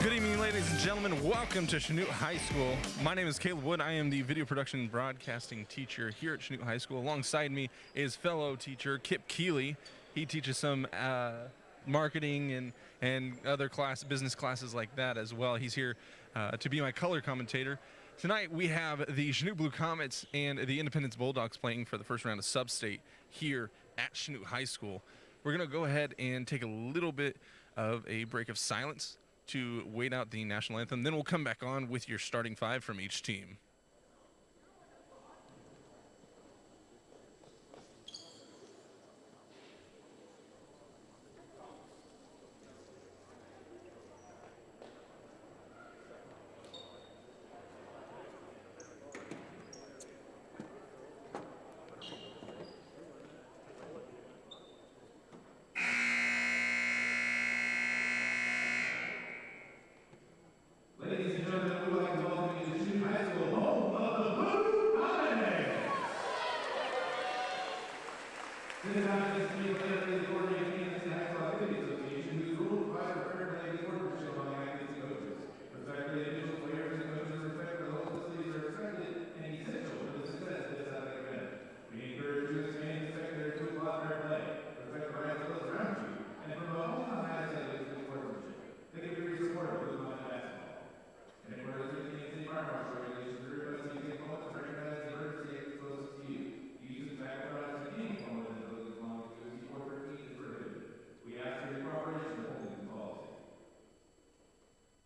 Good evening, ladies and gentlemen. Welcome to Chanute High School. My name is Caleb Wood. I am the video production and broadcasting teacher here at Chanute High School. Alongside me is fellow teacher Kip Keeley. He teaches some marketing and other business classes like that as well. He's here to be my color commentator. Tonight we have the Chanute Blue Comets and the Independence Bulldogs playing for the first round of Sub-State here at Chanute High School. We're going to go ahead and take a little bit of a break of silence to wait out the national anthem. Then we'll come back on with your starting five from each team. Ladies and gentlemen, we would like to welcome you to Chanute High School, home of the Blue Comets. This time is to be played for the coordinating Kansas High School Activity Association, whose rules provide for fair play and sportsmanship among athletes and coaches. Respect for the official players and coaches, respect for the whole facilities are expected and essential for the success of this athletic event. We encourage you to expand the secondary to allow fair play, respect for rights of those around you, and promote all kinds of activities and sportsmanship. Thank you for your support of Blue Comets basketball. In accordance with the Kansas City Fire Marshal regulations, the request you take moment to recognize the emergency exit closest to you. Use of tobacco products and any form of those as long as you use corporate feet is prohibited. We ask for your cooperation in holding this policy.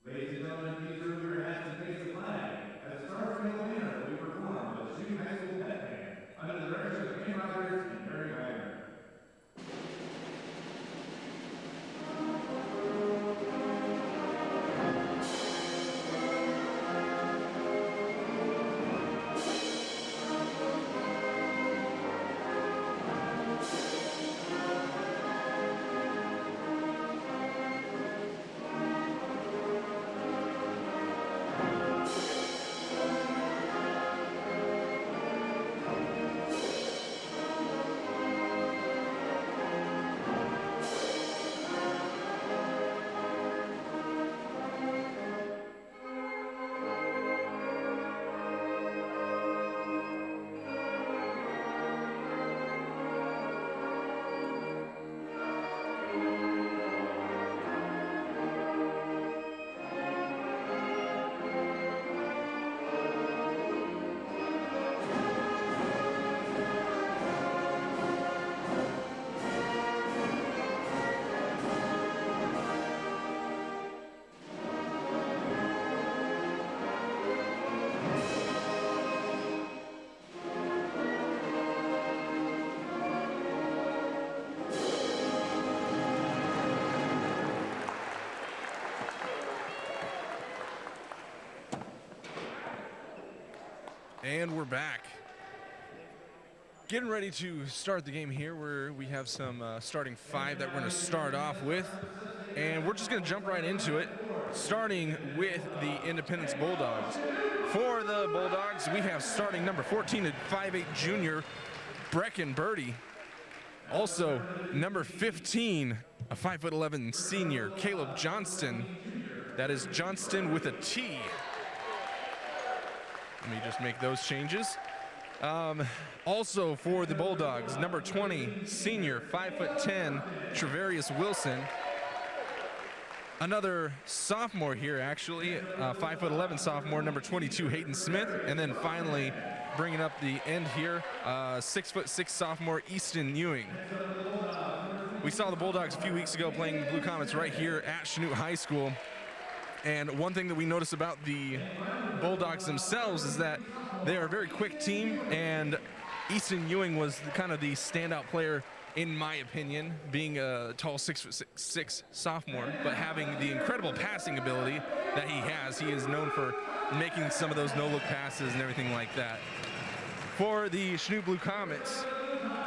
Ladies and gentlemen, please remove your hats and face the flag. As the Star Spangled Banner will be performed by the Chanute High School Pet Band under the direction of Ken Rogers and Mary Wagner. And we're back. Getting ready to start the game here where we have some starting five that we're going to start off with. And we're just going to jump right into it, starting with the Independence Bulldogs. For the Bulldogs, we have starting number 14 at 5'8" junior, Brecken Birdie. Also, number 15, a 5'11" senior, Caleb Johnston. That is Johnston with a T. Let me just make those changes. Also for the Bulldogs, number 20, senior, 5'10", Trevarius Wilson. Another sophomore here, actually, 5'11" sophomore, number 22, Hayden Smith. And then finally, bringing up the end here, 6'6" sophomore, Easton Ewing. We saw the Bulldogs a few weeks ago playing Blue Comets right here at Chanute High School. And one thing that we notice about the Bulldogs themselves is that they are a very quick team, and Easton Ewing was kind of the standout player, in my opinion, being a tall 6'6" sophomore, but having the incredible passing ability that he has. He is known for making some of those no-look passes and everything like that. For the Chanute Blue Comets,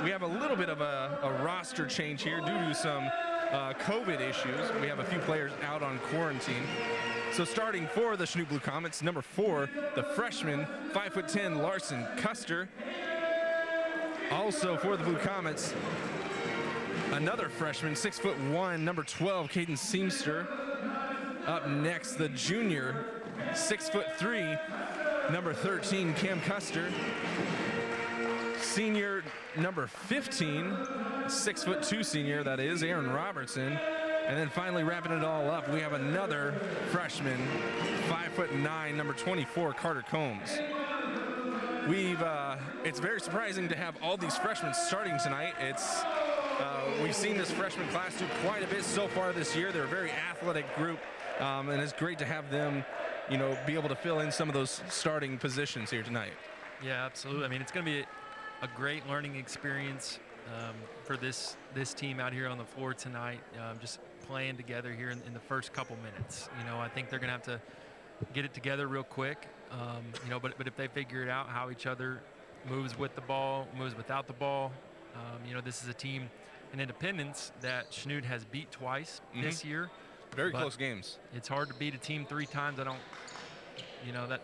we have a little bit of a roster change here due to some COVID issues. We have a few players out on quarantine. So starting for the Chanute Blue Comets, number 4, the freshman, 5'10", Larson Custer. Also for the Blue Comets, another freshman, 6'1", number 12, Caden Seamster. Up next, the junior, 6'3", number 13, Cam Custer. Senior, number 15, 6'2" senior, that is, Aaron Robertson. And then finally wrapping it all up, we have another freshman, 5'9", number 24, Carter Combs. It's very surprising to have all these freshmen starting tonight. We've seen this freshman class do quite a bit so far this year. They're a very athletic group, and it's great to have them, be able to fill in some of those starting positions here tonight. Yeah, absolutely. I mean, it's going to be a great learning experience for this team out here on the floor tonight, just playing together here in the first couple minutes. I think they're going to have to get it together real quick, but if they figure it out, how each other moves with the ball, moves without the ball. This is a team in Independence that Chanute has beat twice this year. Very close games. It's hard to beat a team 3 times.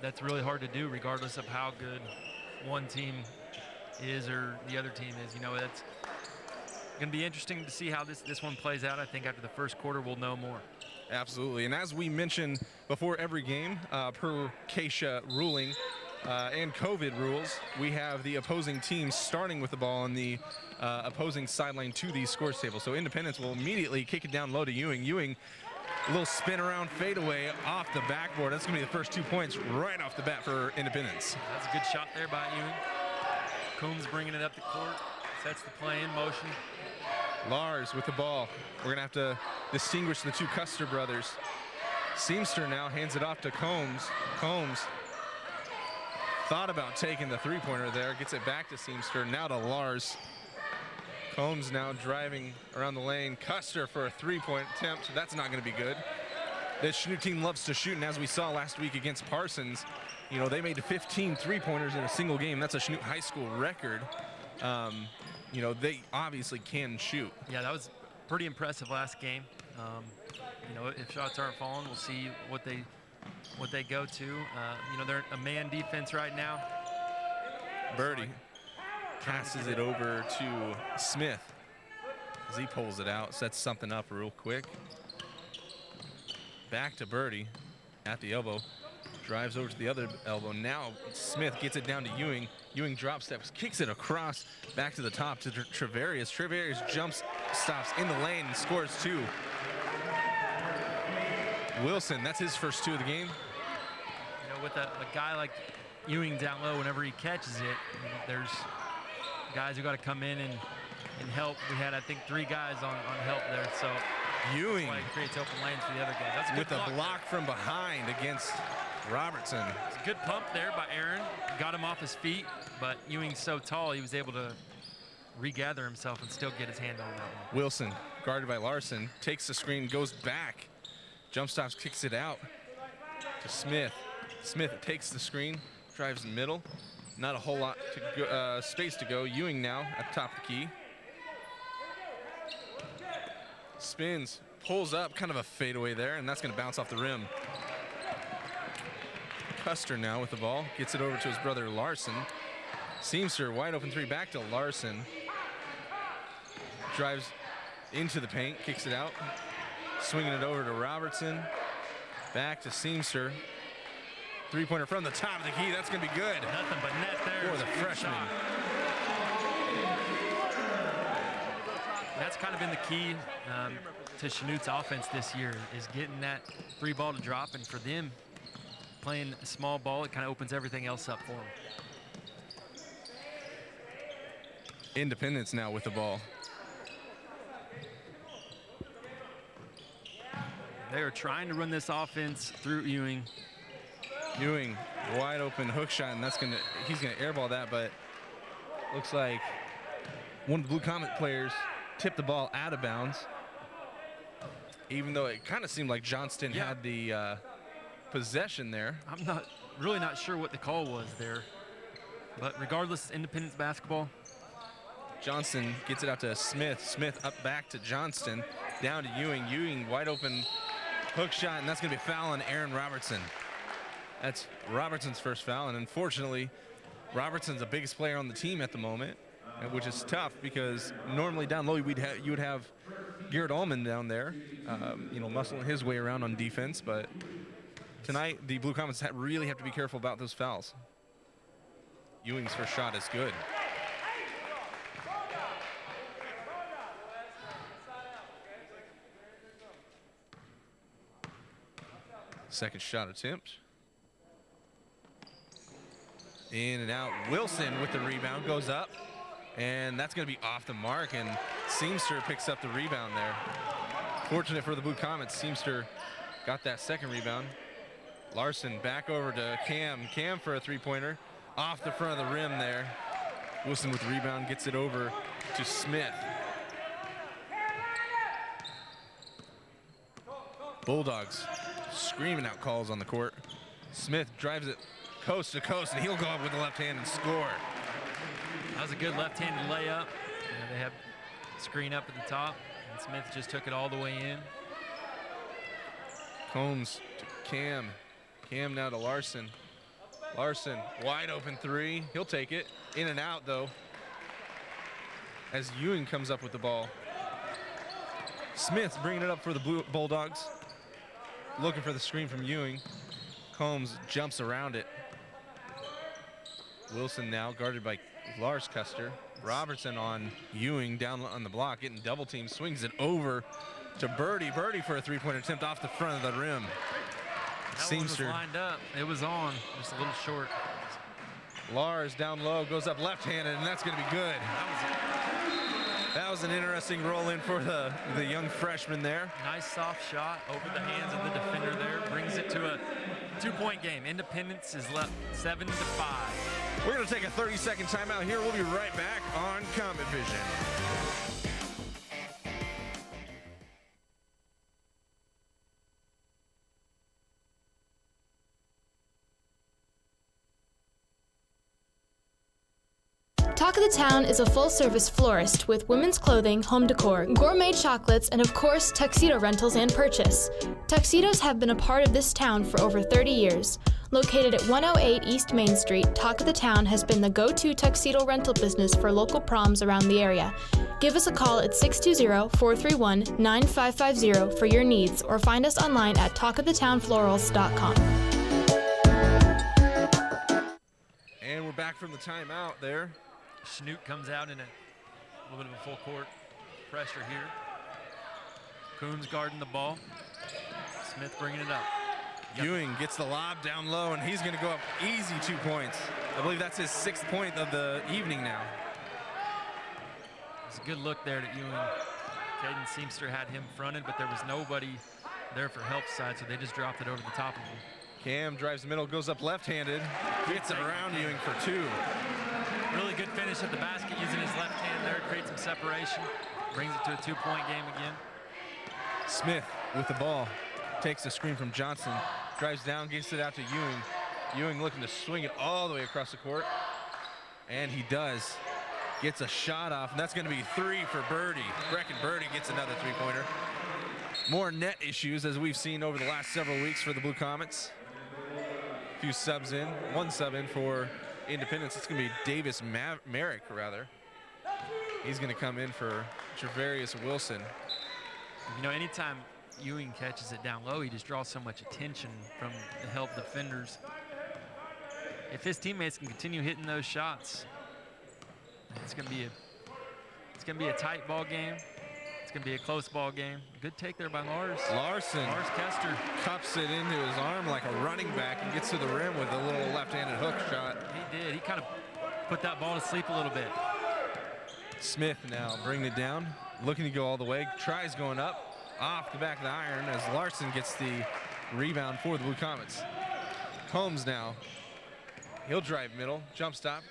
That's really hard to do regardless of how good one team is or the other team is. That's going to be interesting to see how this one plays out. I think after the first quarter, we'll know more. Absolutely, and as we mentioned before every game, per KSHA ruling and COVID rules, we have the opposing team starting with the ball on the opposing sideline to the scores table. So Independence will immediately kick it down low to Ewing. Ewing, a little spin around fadeaway off the backboard. That's going to be the first 2 points right off the bat for Independence. That's a good shot there by Ewing. Coombs bringing it up the court, sets the play in motion. Lars with the ball. We're going to have to distinguish the 2 Custer brothers. Seamster now hands it off to Combs. Combs thought about taking the 3-pointer there, gets it back to Seamster, now to Lars. Combs now driving around the lane. Custer for a 3-point attempt. That's not going to be good. This Chanute team loves to shoot, and as we saw last week against Parsons, they made 15 3-pointers in a single game. That's a Chanute high school record. They obviously can shoot. Yeah, that was pretty impressive last game. If shots aren't falling, we'll see what they go to. They're a man defense right now. Birdie passes it over to Smith as he pulls it out, sets something up real quick. Back to Birdie at the elbow. Drives over to the other elbow. Now Smith gets it down to Ewing. Ewing drop steps, kicks it across, back to the top to Treverius. Treverius jumps, stops in the lane, and scores 2. Wilson, that's his first 2 of the game. With a guy like Ewing down low, whenever he catches it, there's guys who got to come in and help. We had, I think, 3 guys on help there, so Ewing creates open lanes for the other guys. That's a good with a block from behind against Robertson. It's a good pump there by Aaron. Got him off his feet, but Ewing's so tall, he was able to regather himself and still get his hand on that one. Wilson, guarded by Larson, takes the screen, goes back. Jump stops, kicks it out to Smith. Smith takes the screen, drives the middle. Not a whole lot to go, space to go. Ewing now at the top of the key. Spins, pulls up, kind of a fadeaway there, and that's going to bounce off the rim. Custer now with the ball, gets it over to his brother Larson. Seamster, wide open 3, back to Larson. Drives into the paint, kicks it out. Swinging it over to Robertson. Back to Seamster. 3-pointer from the top of the key. That's going to be good. Nothing but net there. For the freshman. That's kind of been the key to Chanute's offense this year, is getting that 3 ball to drop, and for them playing a small ball, it kind of opens everything else up for them. Independence now with the ball. They are trying to run this offense through Ewing. Ewing, wide open hook shot, and he's gonna airball that, but looks like one of the Blue Comet players tipped the ball out of bounds, even though it kind of seemed like Johnston had the possession there. I'm really not sure what the call was there, but regardless, it's Independence basketball. Johnston gets it out to Smith. Smith up back to Johnston, down to Ewing. Ewing wide open hook shot, and that's going to be a foul on Aaron Robertson. That's Robertson's first foul, and unfortunately, Robertson's the biggest player on the team at the moment, which is tough because normally down low you would have Garrett Ullman down there, you know, muscling his way around on defense. But tonight, the Blue Comets really have to be careful about those fouls. Ewing's first shot is good. Second shot attempt. In and out. Wilson with the rebound goes up, and that's going to be off the mark, and Seamster picks up the rebound there. Fortunate for the Blue Comets, Seamster got that second rebound. Larson back over to Cam. Cam for a three-pointer off the front of the rim there. Wilson with the rebound, gets it over to Smith. Bulldogs screaming out calls on the court. Smith drives it coast to coast, and he'll go up with the left hand and score. That was a good left-handed layup. They have screen up at the top, and Smith just took it all the way in. Combs to Cam. Cam now to Larson. Larson, wide open three. He'll take it. In and out, though, as Ewing comes up with the ball. Smith's bringing it up for the Bulldogs. Looking for the screen from Ewing. Combs jumps around it. Wilson now guarded by Lars Custer. Robertson on Ewing down on the block, getting double team, swings it over to Birdie. Birdie for a three-point attempt off the front of the rim. That one was lined up. It was on, just a little short. Lars down low, goes up left-handed, and that's going to be good. That was an interesting roll in for the young freshman there. Nice soft shot over the hands of the defender there. Brings it to a two-point game. Independence is left 7-5. We're going to take a 30-second timeout here. We'll be right back on Comet Vision. Talk of the Town is a full-service florist with women's clothing, home decor, gourmet chocolates, and of course, tuxedo rentals and purchase. Tuxedos have been a part of this town for over 30 years. Located at 108 East Main Street, Talk of the Town has been the go-to tuxedo rental business for local proms around the area. Give us a call at 620-431-9550 for your needs, or find us online at talkofthetownflorals.com. And we're back from the timeout there. Chanute comes out in a little bit of a full court pressure here. Coons guarding the ball. Smith bringing it up. Ewing gets the lob down low, and he's going to go up easy 2 points. I believe that's his 6th point of the evening now. It's a good look there to Ewing. Caden Seamster had him fronted, but there was nobody there for help side, so they just dropped it over the top of him. Cam drives the middle, goes up left-handed, gets it around Ewing for 2. Really good finish at the basket using his left hand there, creates some separation, brings it to a 2-point game again. Smith with the ball, takes the screen from Johnson, drives down, gets it out to Ewing. Ewing looking to swing it all the way across the court, and he does. Gets a shot off, and that's going to be 3 for Birdie. Brecken Birdie gets another three-pointer. More net issues, as we've seen over the last several weeks for the Blue Comets. A few subs in, 1 sub in for Independence. It's going to be Davis Merrick, rather. He's going to come in for Javarius Wilson. You know, anytime Ewing catches it down low, he just draws so much attention from the help defenders. If his teammates can continue hitting those shots, it's going to be a tight ball game. It's going to be a close ball game. Good take there by Lars. Larson. Lars Kester Cups it into his arm like a running back and gets to the rim with a little left-handed hook shot. He did. He kind of put that ball to sleep a little bit. Smith now bringing it down, looking to go all the way. Tries going up, off the back of the iron as Larson gets the rebound for the Blue Comets. Combs now. He'll drive middle, jump stop.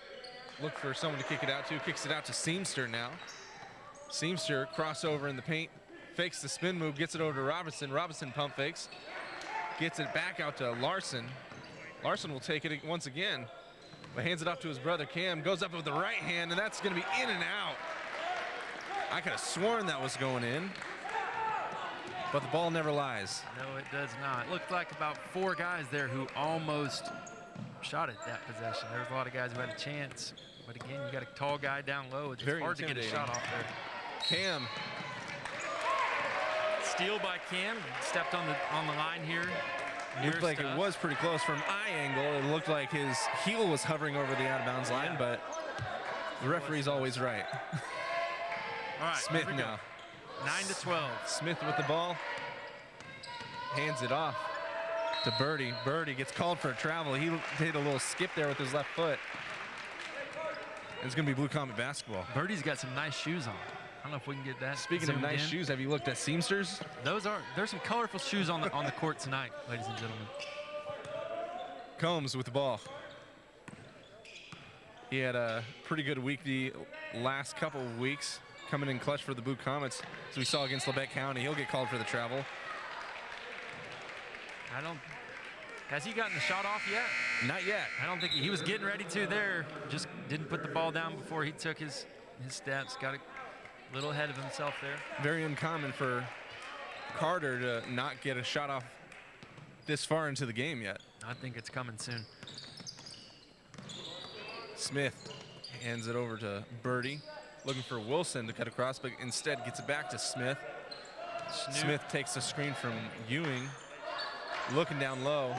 Look for someone to kick it out to. Kicks it out to Seamster now. Seamster crossover in the paint, fakes the spin move, gets it over to Robinson. Robinson pump fakes, gets it back out to Larson. Larson will take it once again, but hands it off to his brother Cam. Goes up with the right hand, and that's going to be in and out. I could have sworn that was going in, but the ball never lies. No, it does not. Looked like about 4 guys there who almost shot at that possession. There was a lot of guys who had a chance, but again, you got a tall guy down low. It's very hard to get a shot off there. Cam steal by Cam. Stepped on the line here. Looked like it was pretty close from eye angle. It looked like his heel was hovering over the out-of-bounds line, but the referee's always right. All right, Smith now. 9-12. Smith with the ball. Hands it off to Birdie. Birdie gets called for a travel. He did a little skip there with his left foot. It's going to be Blue Comet basketball. Birdie's got some nice shoes on. I don't know if we can get that. Speaking of nice shoes, have you looked at Seamsters? There's some colorful shoes on the court tonight, ladies and gentlemen. Combs with the ball. He had a pretty good week the last couple of weeks, coming in clutch for the Blue Comets, as we saw against Lebec County. He'll get called for the travel. Has he gotten the shot off yet? Not yet. I don't think he was getting ready to there. Just didn't put the ball down before he took his steps. Got a little ahead of himself there. Very uncommon for Carter to not get a shot off this far into the game yet. I think it's coming soon. Smith hands it over to Birdie, looking for Wilson to cut across, but instead gets it back to Smith. Smith takes the screen from Ewing, looking down low.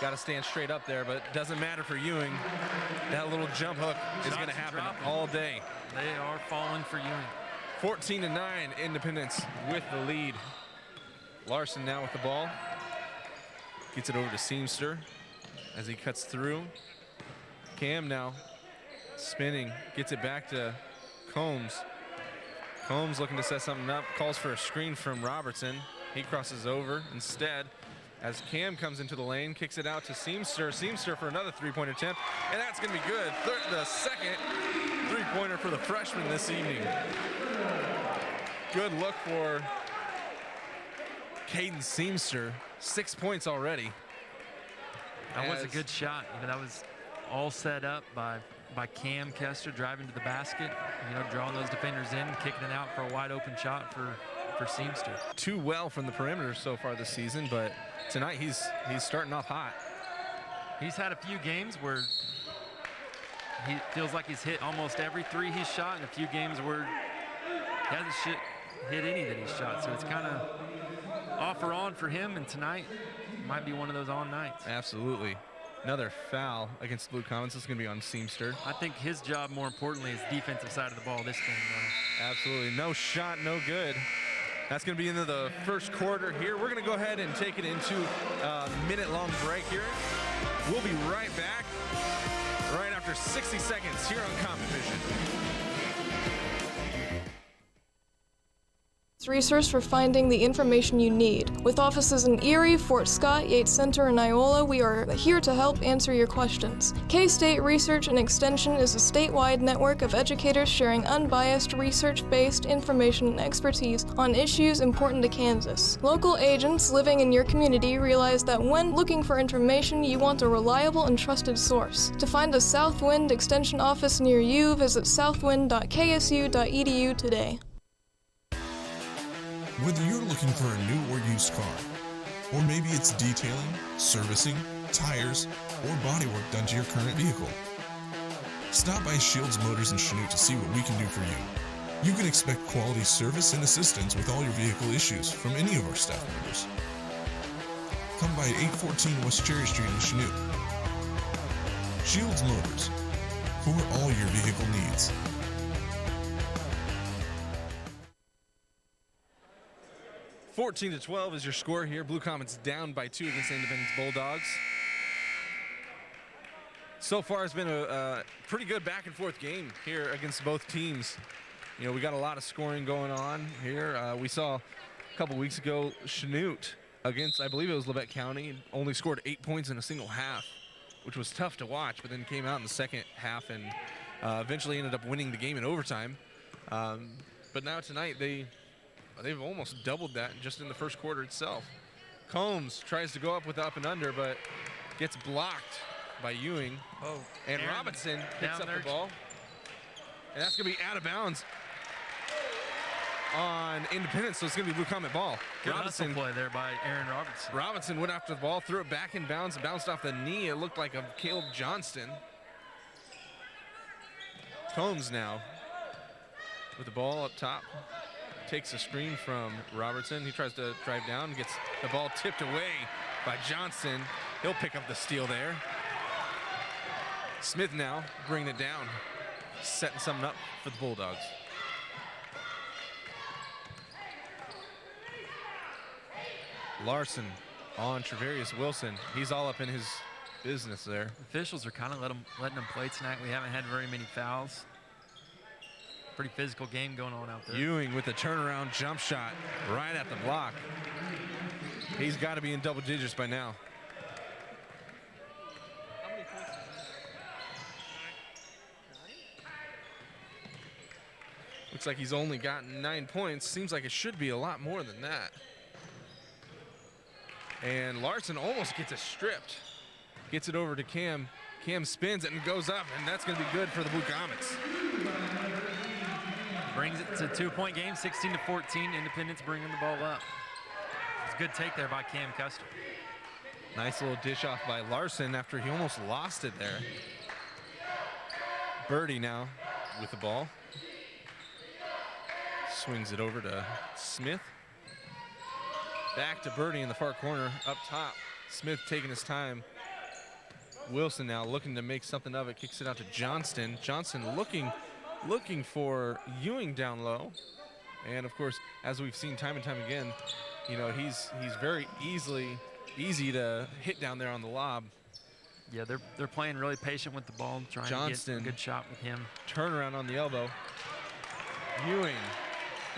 Got to stand straight up there, but doesn't matter for Ewing. That little jump hook is going to happen all day. They are falling for Ewing. 14-9, Independence with the lead. Larson now with the ball. Gets it over to Seamster as he cuts through. Cam now spinning, gets it back to Combs. Combs looking to set something up, calls for a screen from Robertson. He crosses over instead as Cam comes into the lane, kicks it out to Seamster. Seamster for another three-point attempt, and that's going to be good. The second three-pointer for the freshman this evening. Good look for Caden Seamster. 6 points already. That was a good shot. That was all set up by Cam Kester driving to the basket, drawing those defenders in, kicking it out for a wide open shot for Seamster. Too well from the perimeter so far this season, but tonight he's starting off hot. He's had a few games where he feels like he's hit almost every three he's shot, and a few games where he hasn't hit any that he's shot. So it's kind of off or on for him, and tonight might be one of those on nights. Absolutely. Another foul against the Blue Comets. This is going to be on Seamster. I think his job, more importantly, is defensive side of the ball this game, though. Absolutely. No shot, no good. That's going to be into the first quarter here. We're going to go ahead and take it into a minute-long break here. We'll be right back right after 60 seconds here on Comet Vision. Resource for finding the information you need. With offices in Erie, Fort Scott, Yates Center, and Iola, we are here to help answer your questions. K-State Research and Extension is a statewide network of educators sharing unbiased, research-based information and expertise on issues important to Kansas. Local agents living in your community realize that when looking for information, you want a reliable and trusted source. To find a Southwind Extension office near you, visit southwind.ksu.edu today. Whether you're looking for a new or used car, or maybe it's detailing, servicing, tires, or bodywork done to your current vehicle, stop by Shields Motors in Chanute to see what we can do for you. You can expect quality service and assistance with all your vehicle issues from any of our staff members. Come by 814 West Cherry Street in Chanute. Shields Motors, for all your vehicle needs. 14-12 is your score here. Blue Comets down by 2 against the Independence Bulldogs. So far, it's been a pretty good back-and-forth game here against both teams. We got a lot of scoring going on here. We saw a couple weeks ago Chanute against, I believe it was Lebec County, only scored 8 points in a single half, which was tough to watch, but then came out in the second half and eventually ended up winning the game in overtime. But now tonight, they've almost doubled that just in the first quarter itself. Combs tries to go up with the up and under, but gets blocked by Ewing. And Aaron Robinson picks up the ball. And that's going to be out of bounds on Independence, so it's going to be Blue Comet ball. Good hustle play there by Aaron Robertson. Robinson went after the ball, threw it back in bounds, bounced off the knee. It looked like a Caleb Johnston. Combs now with the ball up top. takes a screen from Robertson. He tries to drive down, gets the ball tipped away by Johnson. He'll pick up the steal there. Smith now bringing it down, setting something up for the Bulldogs. Larson on Trevarius Wilson. He's all up in his business there. Officials are kind of letting them play tonight. We haven't had very many fouls. Pretty physical game going on out there. Ewing with a turnaround jump shot right at the block. He's got to be in double digits by now. Looks like he's only gotten 9 points. Seems like it should be a lot more than that. And Larson almost gets it stripped. Gets it over to Cam. Cam spins it and goes up, and that's going to be good for the Blue Comets. Brings it to a 2-point game, 16-14. Independence bringing the ball up. It's a good take there by Cam Custer. Nice little dish off by Larson after he almost lost it there. Birdie now with the ball. Swings it over to Smith. Back to Birdie in the far corner, up top. Smith taking his time. Wilson now looking to make something of it, kicks it out to Johnston. Johnston looking for Ewing down low. And of course, as we've seen time and time again, you know, he's very easy to hit down there on the lob. Yeah, they're playing really patient with the ball, trying Johnston, to get a good shot with him. Turnaround on the elbow. Ewing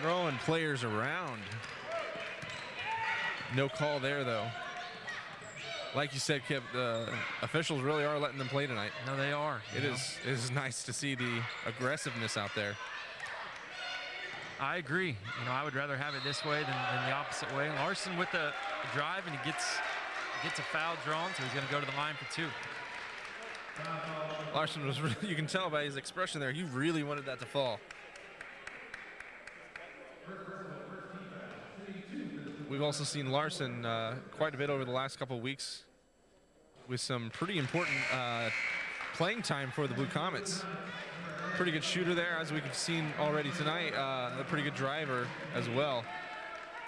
throwing players around. No call there, though. Like you said, Kip, the officials really are letting them play tonight. No, they are. It is nice to see the aggressiveness out there. I agree. You know, I would rather have it this way than the opposite way. Larson with the drive, and he gets a foul drawn, so he's going to go to the line for 2. Larson was really, you can tell by his expression there, he really wanted that to fall. We've also seen Larson quite a bit over the last couple of weeks with some pretty important playing time for the Blue Comets. Pretty good shooter there, as we've seen already tonight. A pretty good driver as well.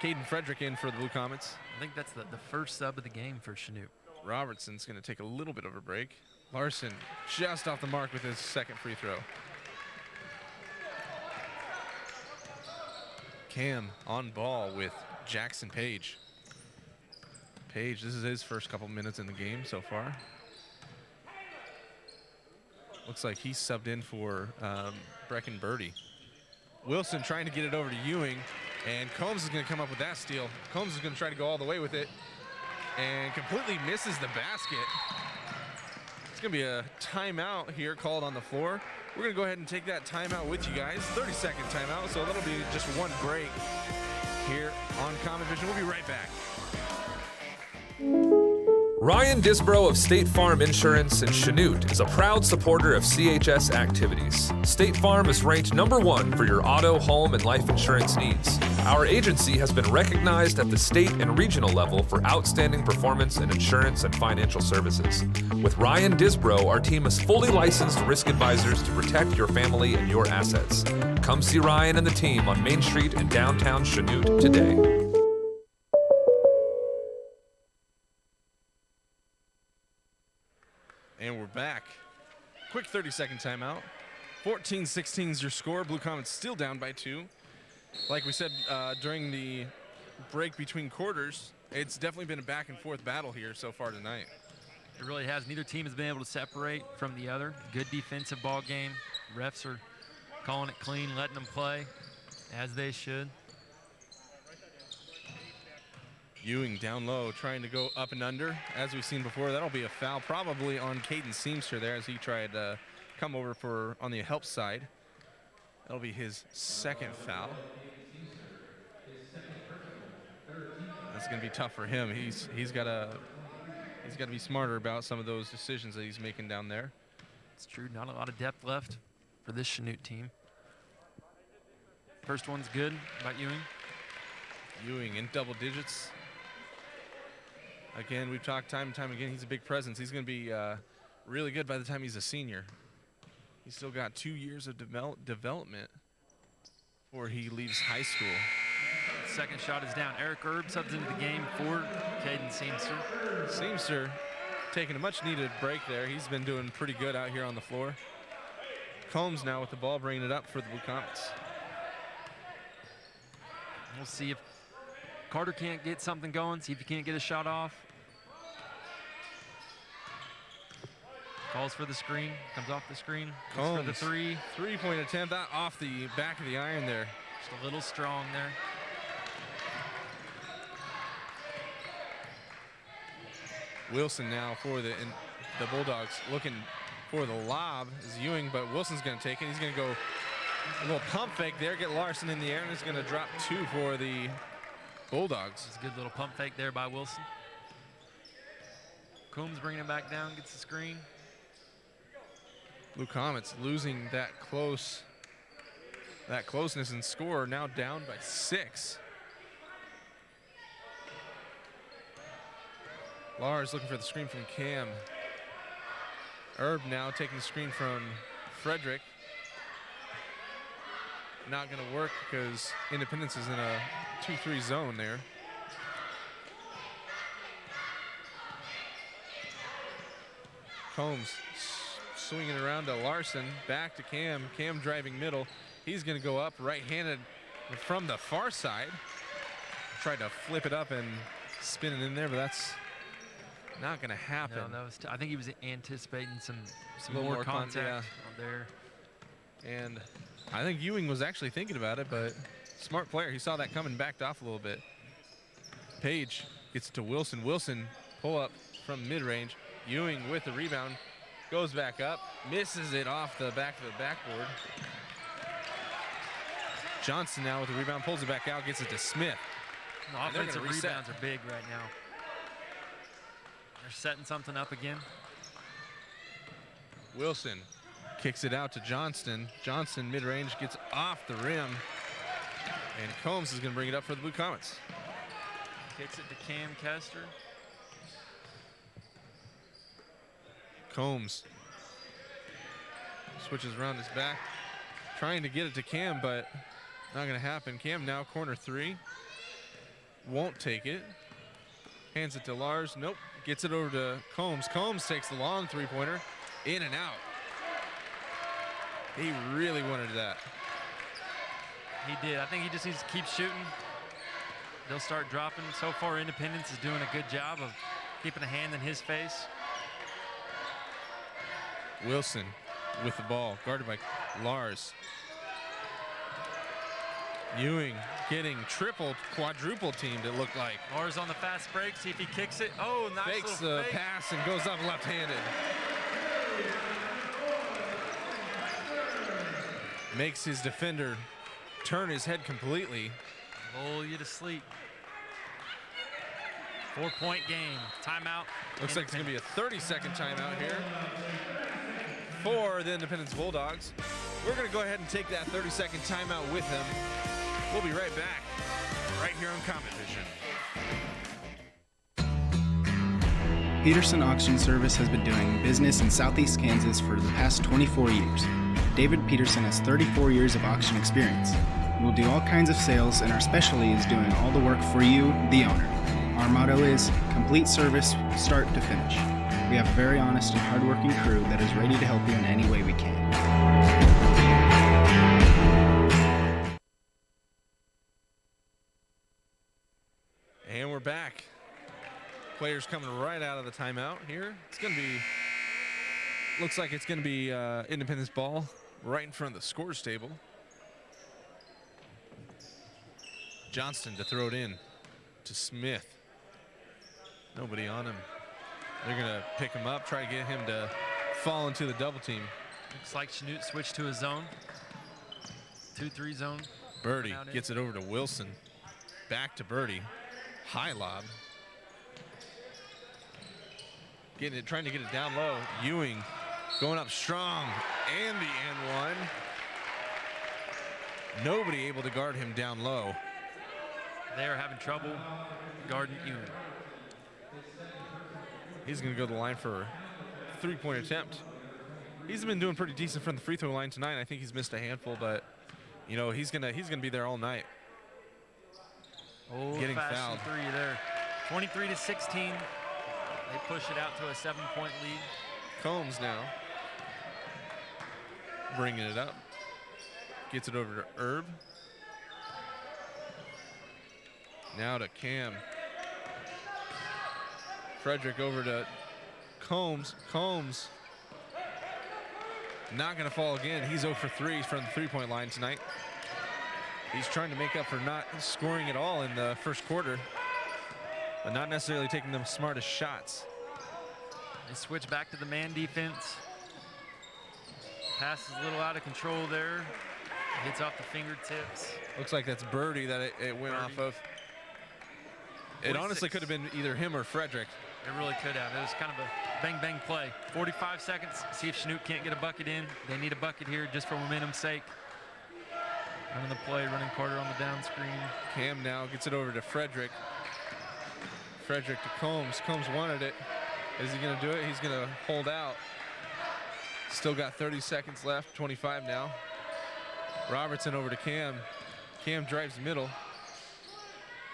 Caden Frederick in for the Blue Comets. I think that's the first sub of the game for Chanute. Robertson's going to take a little bit of a break. Larson just off the mark with his second free throw. Cam on ball with Jackson Page. Page, this is his first couple minutes in the game so far. Looks like he's subbed in for Brecken Birdie. Wilson trying to get it over to Ewing, and Combs is going to come up with that steal. Combs is going to try to go all the way with it and completely misses the basket. It's going to be a timeout here called on the floor. We're going to go ahead and take that timeout with you guys. 30-second timeout, so that'll be just one break here on Common Vision. We'll be right back. Ryan Disbrow of State Farm Insurance in Chanute is a proud supporter of CHS activities. State Farm is ranked #1 for your auto, home, and life insurance needs. Our agency has been recognized at the state and regional level for outstanding performance in insurance and financial services. With Ryan Disbrow, our team is fully licensed risk advisors to protect your family and your assets. Come see Ryan and the team on Main Street in downtown Chanute today. And we're back. Quick 30-second timeout. 14-16 is your score. Blue Comets still down by 2. Like we said during the break between quarters, it's definitely been a back-and-forth battle here so far tonight. It really has. Neither team has been able to separate from the other. Good defensive ball game. Refs are calling it clean, letting them play as they should. Ewing down low, trying to go up and under. As we've seen before, that'll be a foul probably on Caden Seamster there as he tried to come over for on the help side. That'll be his second foul. That's going to be tough for him. He's got to be smarter about some of those decisions that he's making down there. It's true. Not a lot of depth left for this Chanute team. First one's good by Ewing. Ewing in double digits. Again, we've talked time and time again, he's a big presence. He's going to be really good by the time he's a senior. He's still got 2 years of development before he leaves high school. Second shot is down. Eric Erb subs into the game for Caden Seamster. Seamster taking a much-needed break there. He's been doing pretty good out here on the floor. Combs now with the ball, bringing it up for the Blue Comets. We'll see if Carter can't get something going, see if he can't get a shot off. Calls for the screen, comes off the screen, goes for the three. Three-point attempt, that off the back of the iron there. Just a little strong there. Wilson now for the Bulldogs, looking for the lob is Ewing, but Wilson's going to take it. He's going to go a little pump fake there, get Larson in the air, and he's going to drop 2 for the Bulldogs. It's a good little pump fake there by Wilson. Coombs bringing it back down, gets the screen. Blue Comets losing that closeness and score, now down by 6. Lars looking for the screen from Cam. Erb now taking the screen from Frederick. Not going to work because Independence is in a 2-3 zone there. Combs swinging around to Larson, back to Cam. Cam driving middle. He's going to go up right-handed from the far side. Tried to flip it up and spin it in there, but that's not going to happen. No, I think he was anticipating some little more more contact there. And I think Ewing was actually thinking about it, but smart player. He saw that coming, backed off a little bit. Page gets it to Wilson. Wilson pull up from mid-range. Ewing with the rebound, goes back up, misses it off the back of the backboard. Johnson now with the rebound, pulls it back out, gets it to Smith. The offensive rebounds are big right now. They're setting something up again. Wilson kicks it out to Johnston. Johnston mid-range gets off the rim. And Combs is going to bring it up for the Blue Comets. Kicks it to Cam Kester. Combs switches around his back, trying to get it to Cam, but not going to happen. Cam now corner 3. Won't take it. Hands it to Lars. Nope. Gets it over to Combs. Combs takes the long three-pointer. In and out. He really wanted that. He did. I think he just needs to keep shooting. They'll start dropping. So far, Independence is doing a good job of keeping a hand in his face. Wilson with the ball, guarded by Lars. Ewing getting triple, quadruple teamed, it looked like. Lars on the fast break, see if he kicks it. Oh, nice Fakes little the fake. pass and goes up left-handed. Makes his defender turn his head completely. Lull you to sleep. 4-point game. Timeout. Looks like it's going to be a 30-second timeout here for the Independence Bulldogs. We're going to go ahead and take that 30-second timeout with them. We'll be right back, right here on Comet Vision. Peterson Auction Service has been doing business in Southeast Kansas for the past 24 years. David Peterson has 34 years of auction experience. We'll do all kinds of sales, and our specialty is doing all the work for you, the owner. Our motto is complete service, start to finish. We have a very honest and hardworking crew that is ready to help you in any way we can. And we're back. Players coming right out of the timeout here. It's going to be, looks like it's going to be Independence ball right in front of the scores table. Johnston to throw it in to Smith. Nobody on him. They're going to pick him up, try to get him to fall into the double team. Looks like Chanute switched to a zone. 2-3 zone. Birdie gets it over to Wilson. Back to Birdie. High lob. Getting it, trying to get it down low. Ewing going up strong. And the and one. Nobody able to guard him down low. They are having trouble guarding Ewing. He's going to go to the line for a three-point attempt. He's been doing pretty decent from the free throw line tonight. I think he's missed a handful, but You know, he's gonna be there all night. Old Getting fashioned fouled. three there. 23-16. They push it out to a 7-point lead. Combs now bringing it up. Gets it over to Herb. Now to Cam. Frederick over to Combs. Combs not going to fall again. He's 0 for 3 from the three-point line tonight. He's trying to make up for not scoring at all in the first quarter, but not necessarily taking the smartest shots. They switch back to the man defense. Pass is a little out of control there. Hits off the fingertips. Looks like that's Birdie that it went off of. It 46. honestly could have been either him or Frederick. It really could have. It was kind of a bang-bang play. 45 seconds. See if Chanute can't get a bucket in. They need a bucket here just for momentum's sake. Running the play, running Carter on the down screen. Cam now gets it over to Frederick. Frederick to Combs. Combs wanted it. Is he going to do it? He's going to hold out. Still got 30 seconds left. 25 now. Robertson over to Cam. Cam drives middle.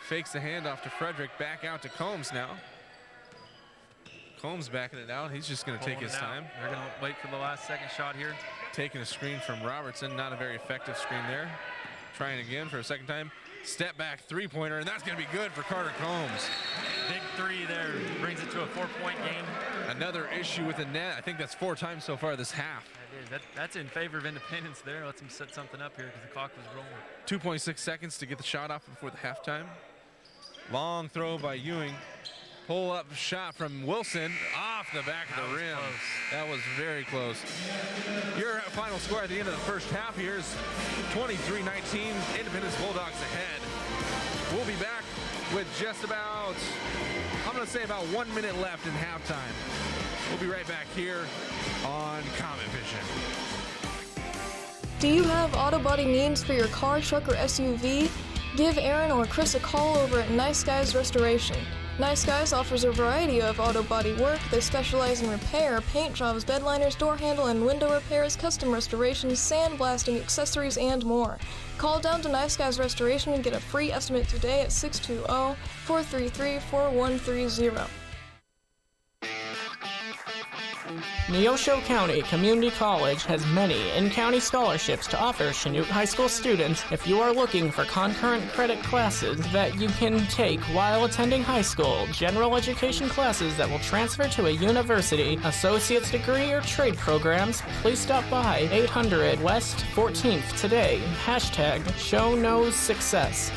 Fakes the handoff to Frederick. Back out to Combs now. Combs backing it out. He's just going to take his time. They're going to wait for the last second shot here. Taking a screen from Robertson. Not a very effective screen there. Trying again for a second time. Step back three-pointer, and that's going to be good for Carter Combs. Big three there. Brings it to a 4-point game. Another issue with the net. I think that's 4 times so far this half. That is. That's in favor of Independence there. Lets them set something up here because the clock was rolling. 2.6 seconds to get the shot off before the halftime. Long throw by Ewing. Pull-up shot from Wilson off the back of the rim. Close. That was very close. Your final score at the end of the first half here is 23-19. Independence Bulldogs ahead. We'll be back with just about, I'm going to say about 1 minute left in halftime. We'll be right back here on Comet Vision. Do you have auto body needs for your car, truck, or SUV? Give Aaron or Chris a call over at Nice Guys Restoration. Nice Guys offers a variety of auto body work. They specialize in repair, paint jobs, bed liners, door handle and window repairs, custom restorations, sandblasting, accessories, and more. Call down to Nice Guys Restoration and get a free estimate today at 620-433-4130. Neosho County Community College has many in-county scholarships to offer Chanute High School students if you are looking for concurrent credit classes that you can take while attending high school, general education classes that will transfer to a university, associate's degree, or trade programs. Please stop by 800 West 14th today. Hashtag Show Knows Success.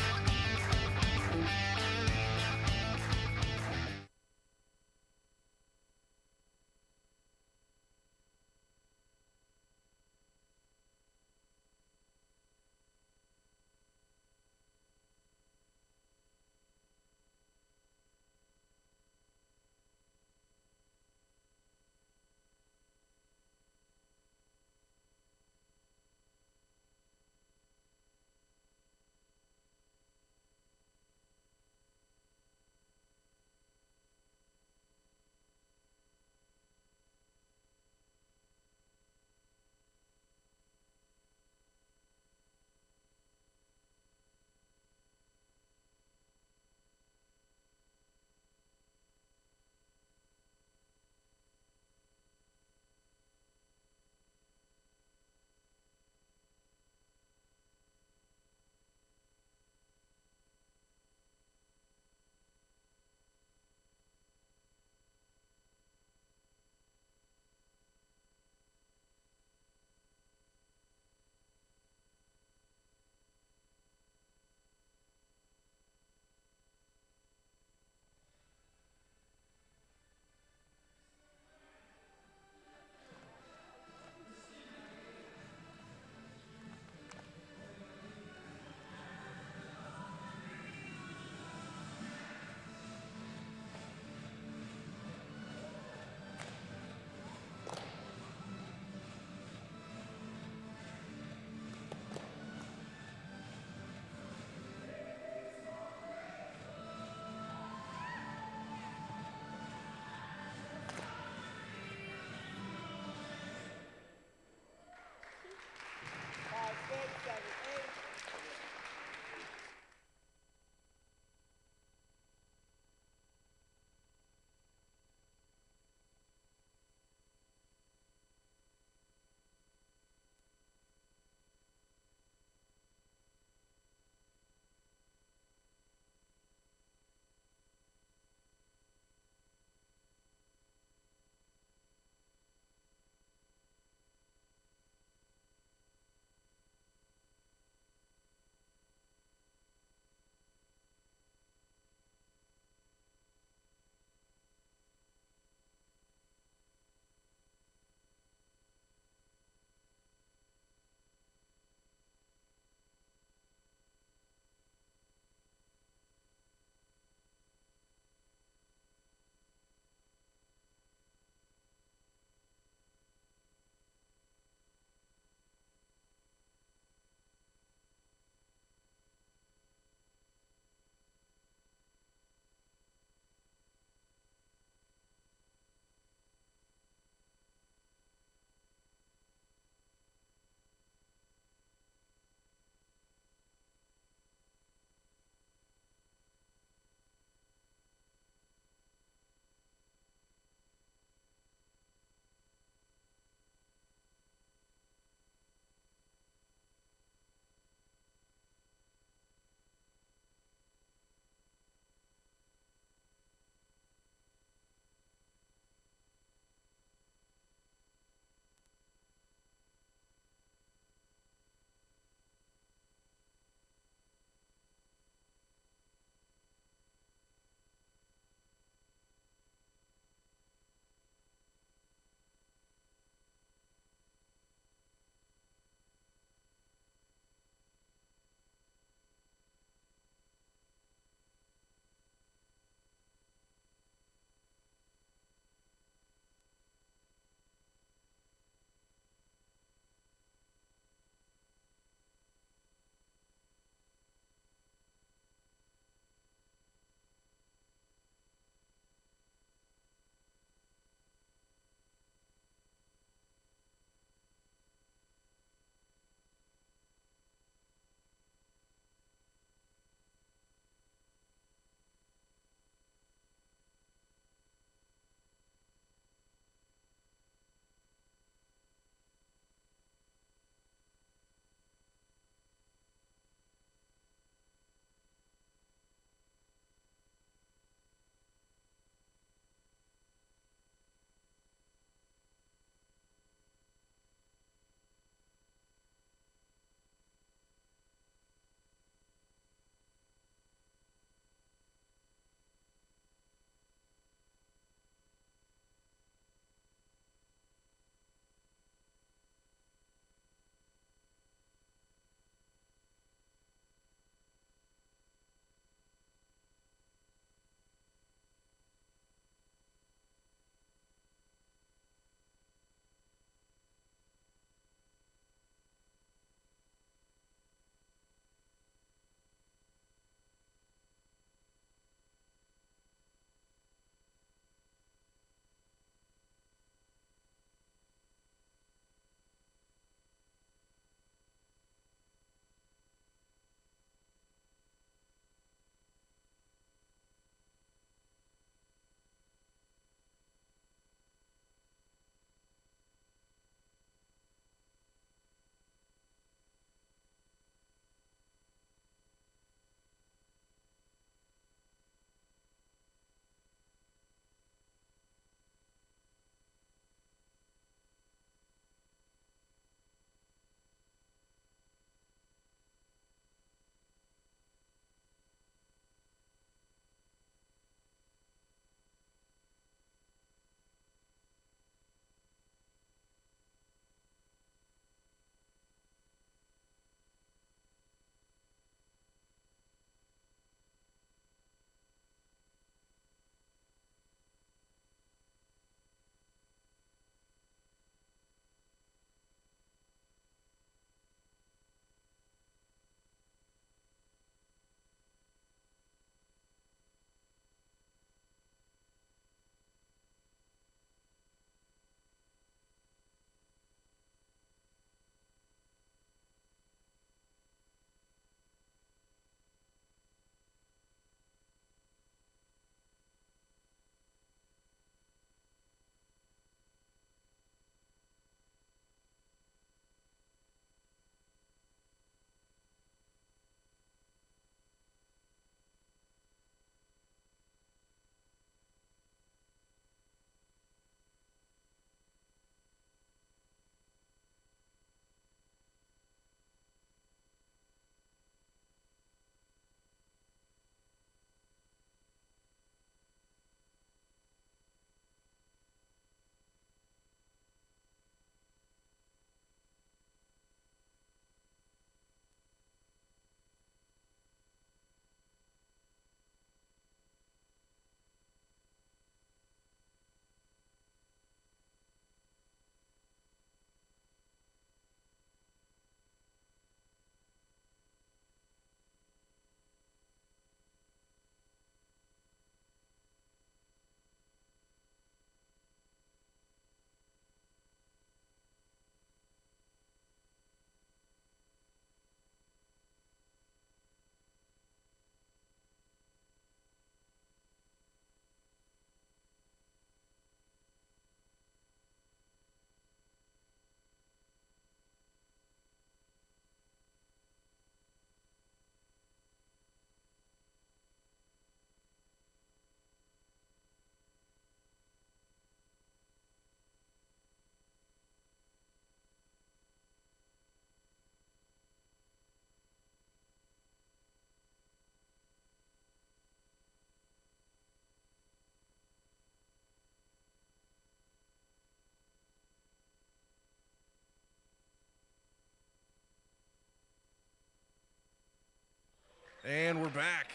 And we're back.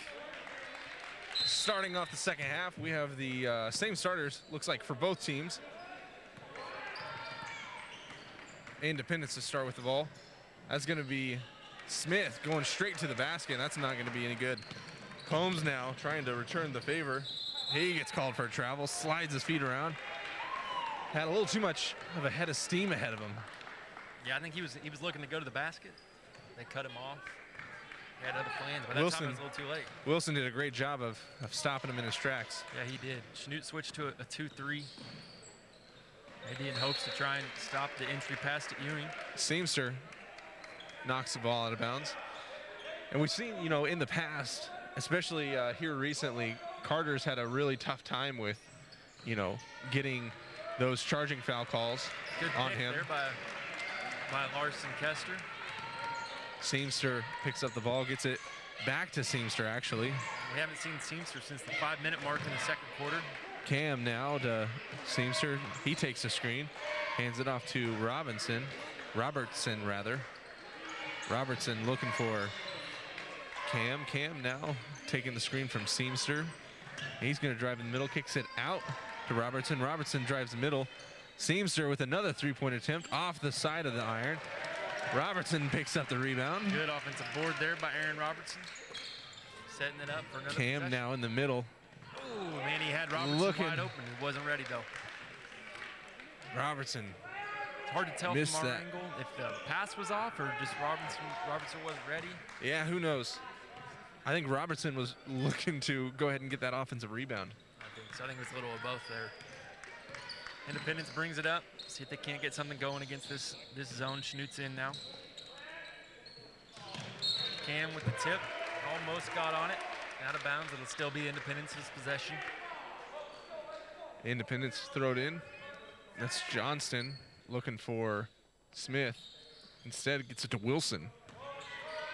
Starting off the second half, we have the same starters, looks like, for both teams. Independence to start with the ball. That's going to be Smith going straight to the basket. That's not going to be any good. Combs now trying to return the favor. He gets called for a travel, slides his feet around. Had a little too much of a head of steam ahead of him. Yeah, I think he was looking to go to the basket. They cut him off. He had other plans, but that Wilson, time it was a little too late. Wilson did a great job of stopping him in his tracks. Yeah, he did. Chanute switched to a 2-3. Maybe in hopes to try and stop the entry pass to Ewing. Seamster knocks the ball out of bounds. And we've seen, you know, in the past, especially here recently, Carter's had a really tough time with, you know, getting those charging foul calls Good on pick him. there by Larson Kester. Seamster picks up the ball, gets it back to Seamster, actually. We haven't seen Seamster since the 5-minute mark in the second quarter. Cam now to Seamster. He takes the screen, hands it off to Robertson, rather. Robertson looking for Cam. Cam now taking the screen from Seamster. He's going to drive in the middle, kicks it out to Robertson. Robertson drives the middle. Seamster with another three-point attempt off the side of the iron. Robertson picks up the rebound. Good offensive board there by Aaron Robertson. Setting it up for another Cam possession. now in the middle. Oh, man, he had Robertson wide open. He wasn't ready, though. Robertson It's hard to tell missed from our that. angle if the pass was off or just Robertson wasn't ready. Yeah, who knows? I think Robertson was looking to go ahead and get that offensive rebound. I think so. I think it was a little of both there. Independence brings it up. See if they can't get something going against this zone. Chanute's in now. Cam with the tip. Almost got on it. Out of bounds. It'll still be Independence's possession. Independence throw it in. That's Johnston looking for Smith. Instead, gets it to Wilson.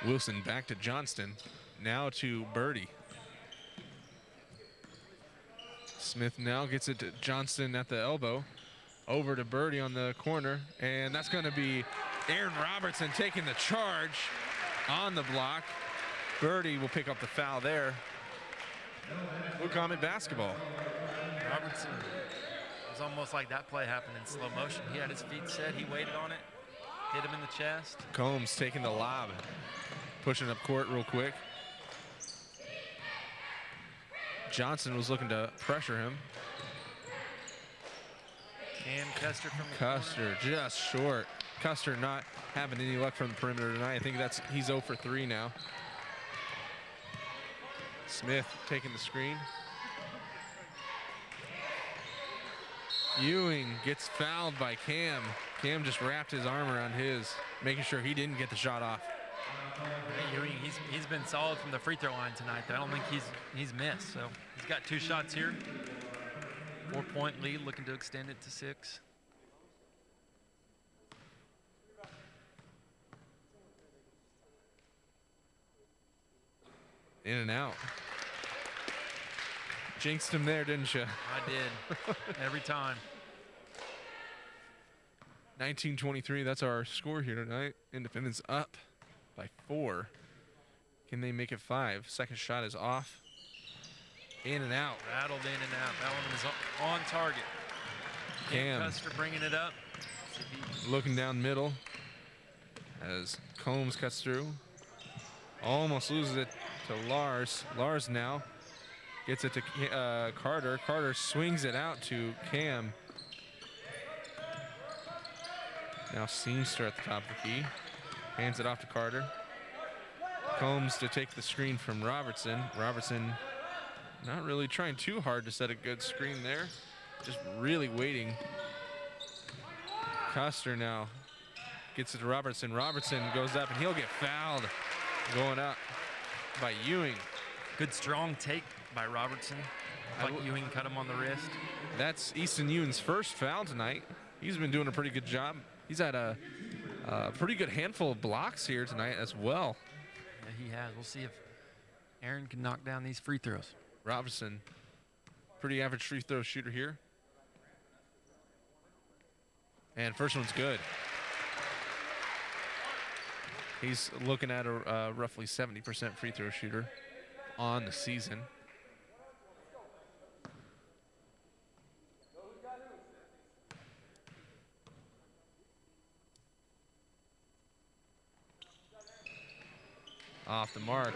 Wilson back to Johnston. Now to Birdie. Smith now gets it to Johnston at the elbow. Over to Birdie on the corner. And that's going to be Aaron Robertson taking the charge on the block. Birdie will pick up the foul there. Wilcomet basketball. Robertson, it was almost like that play happened in slow motion. He had his feet set. He waited on it. Hit him in the chest. Combs taking the lob. Pushing up court real quick. Johnson was looking to pressure him. Cam Kester from the Custer corner. just short. Custer not having any luck from the perimeter tonight. I think he's 0 for 3 now. Smith taking the screen. Ewing gets fouled by Cam. Cam just wrapped his arm around his, making sure he didn't get the shot off. Ewing, he's been solid from the free throw line tonight. I don't think he's missed. So he's got 2 shots here. 4-point lead, looking to extend it to 6. In and out. Jinxed him there, didn't you? I did. Every time. 19-23, that's our score here tonight. Independence up by 4. Can they make it 5? Second shot is off. In and out. Rattled in and out. That one was on target. Cam Custer bringing it up. looking down middle as Combs cuts through. Almost loses it to Lars. Lars now gets it to Carter. Carter swings it out to Cam. Now Seamster at the top of the key. Hands it off to Carter. Combs to take the screen from Robertson. Robertson not really trying too hard to set a good screen there. Just really waiting. Custer now gets it to Robertson. Robertson goes up and he'll get fouled. Going up by Ewing. Good strong take by Robertson. Like Ewing cut him on the wrist. That's Easton Ewing's first foul tonight. He's been doing a pretty good job. He's had a pretty good handful of blocks here tonight as well. Yeah, he has. We'll see if Aaron can knock down these free throws. Robertson, pretty average free throw shooter here. And first one's good. He's looking at a roughly 70% free throw shooter on the season. Off the mark.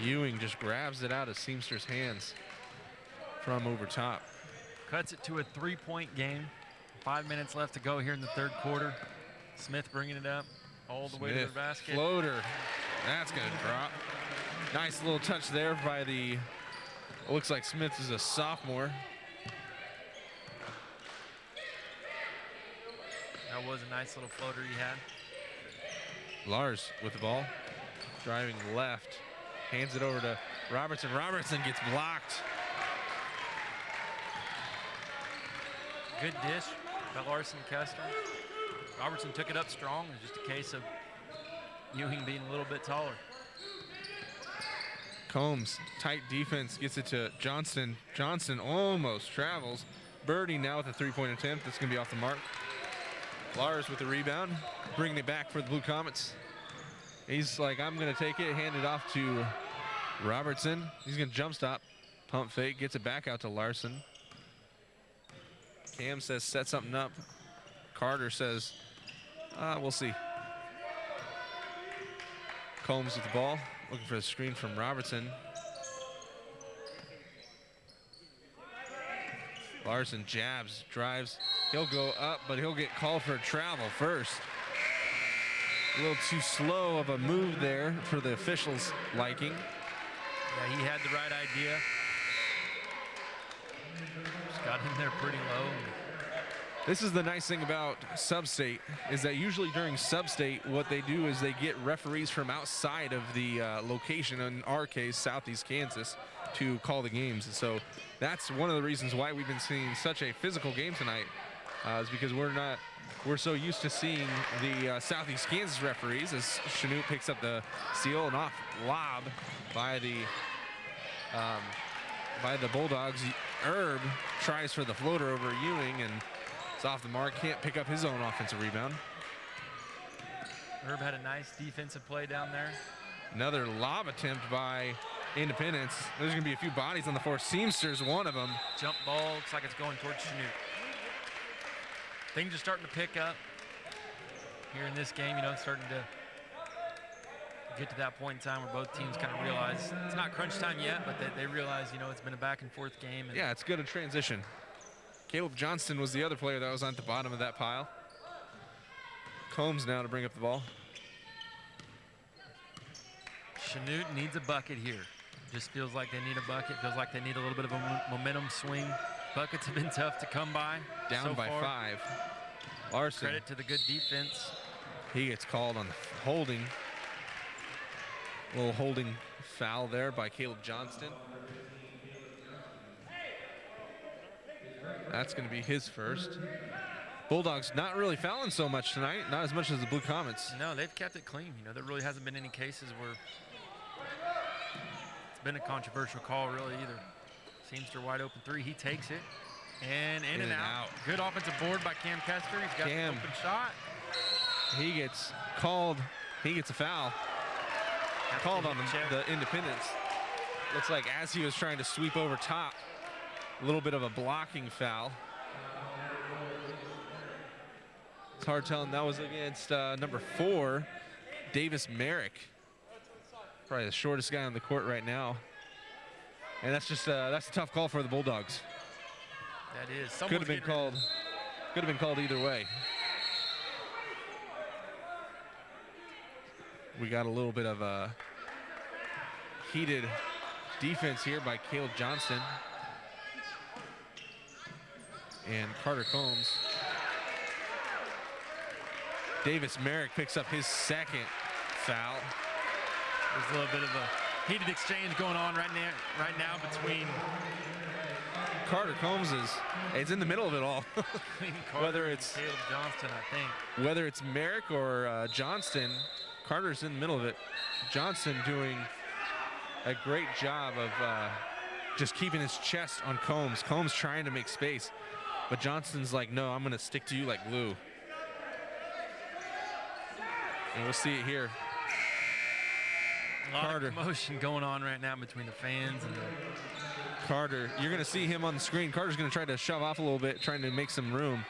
Ewing just grabs it out of Seamster's hands from over top. Cuts it to a 3-point game. 5 minutes left to go here in the third quarter. Smith bringing it up all the way to the basket. Floater. That's going to drop. Nice little touch there by the, looks like Smith is a sophomore. That was a nice little floater he had. Lars with the ball. Driving left. Hands it over to Robertson. Robertson gets blocked. Good dish by Larson Kester. Robertson took it up strong. It's just a case of Ewing being a little bit taller. Combs, tight defense, gets it to Johnston. Johnston almost travels. Birdie now with a three-point attempt. That's going to be off the mark. Lars with the rebound, bringing it back for the Blue Comets. He's like, I'm going to take it, hand it off to Robertson. He's going to jump stop, pump fake, gets it back out to Larson. Cam says set something up. Carter says, we'll see. Combs with the ball, looking for the screen from Robertson. Larson jabs, drives. He'll go up, but he'll get called for a travel first. A little too slow of a move there for the officials' liking. Yeah, he had the right idea. Just got in there pretty low. This is the nice thing about Sub-State, is that usually during Sub-State, what they do is they get referees from outside of the location, in our case, Southeast Kansas, to call the games. And so that's one of the reasons why we've been seeing such a physical game tonight, is because we're so used to seeing the Southeast Kansas referees, as Chanute picks up the steal and off lob by the Bulldogs. Herb tries for the floater over Ewing, and it's off the mark. Can't pick up his own offensive rebound. Herb had a nice defensive play down there. Another lob attempt by Independence. There's going to be a few bodies on the floor. Seamster's one of them. Jump ball, looks like it's going towards Chanute. Things are starting to pick up here in this game, starting to get to that point in time where both teams kind of realize it's not crunch time yet, but they realize, it's been a back and forth game. And yeah, it's good in transition. Caleb Johnston was the other player that was on the bottom of that pile. Combs now to bring up the ball. Chanute needs a bucket here. Just feels like they need a bucket. Feels like they need a little bit of a momentum swing. Buckets have been tough to come by. Down so by far. 5. Larson. Credit to the good defense. He gets called on the holding. A little holding foul there by Caleb Johnston. That's going to be his first. Bulldogs not really fouling so much tonight, not as much as the Blue Comets. No, they've kept it clean. There really hasn't been any cases where it's been a controversial call really either. Seamster wide open three, he takes it. And in and out. Good offensive board by Cam Kester. He's got the open shot. He gets called, he gets a foul. Called on the Independence. Looks like as he was trying to sweep over top, a little bit of a blocking foul. It's hard telling. That was against number 4, Davis Merrick. Probably the shortest guy on the court right now. And that's just that's a tough call for the Bulldogs. That is. Could have been called. Could have been called either way. We got a little bit of a heated defense here by Caleb Johnston and Carter Combs. Davis Merrick picks up his second foul. There's a little bit of a heated exchange going on right now between Carter Combs is in the middle of it all. Whether it's Caleb Johnston, I think. Whether it's Merrick or Johnston, Carter's in the middle of it. Johnston doing a great job of just keeping his chest on Combs. Combs trying to make space, but Johnston's like, no, I'm gonna stick to you like glue. And we'll see it here. A lot Carter. of commotion going on right now between the fans and the Carter, you're going to see him on the screen. Carter's going to try to shove off a little bit, trying to make some room.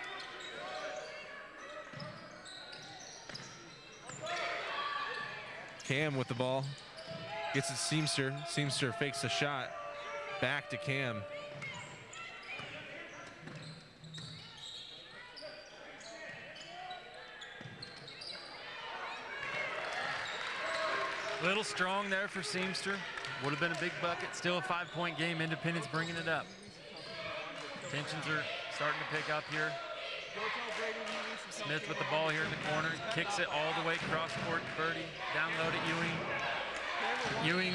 Cam with the ball. Gets it Seamster. Seamster fakes a shot. Back to Cam. little strong there for Seamster. Would have been a big bucket. Still a 5-point game. Independence bringing it up. Tensions are starting to pick up here. Smith with the ball here in the corner. Kicks it all the way across court to Birdie. Down low to Ewing. Ewing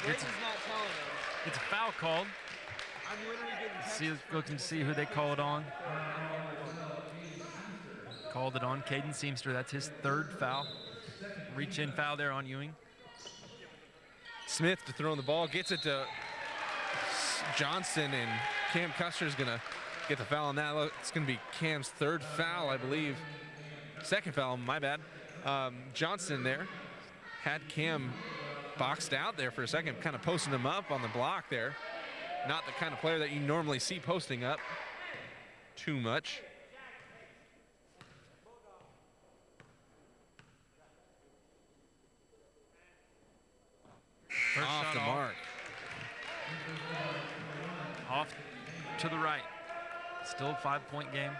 gets a foul called. Looking to see who they call it on. Called it on Caden Seamster. That's his third foul. Reach in foul there on Ewing. Smith to throw in the ball, gets it to Johnson, and Cam Custer's gonna get the foul on that. It's gonna be Cam's third foul, I believe. Second foul, my bad. Johnson there had Cam boxed out there for a second, kind of posting him up on the block there. Not the kind of player that you normally see posting up too much. First off shot the mark. Off to the right. Still a 5-point game.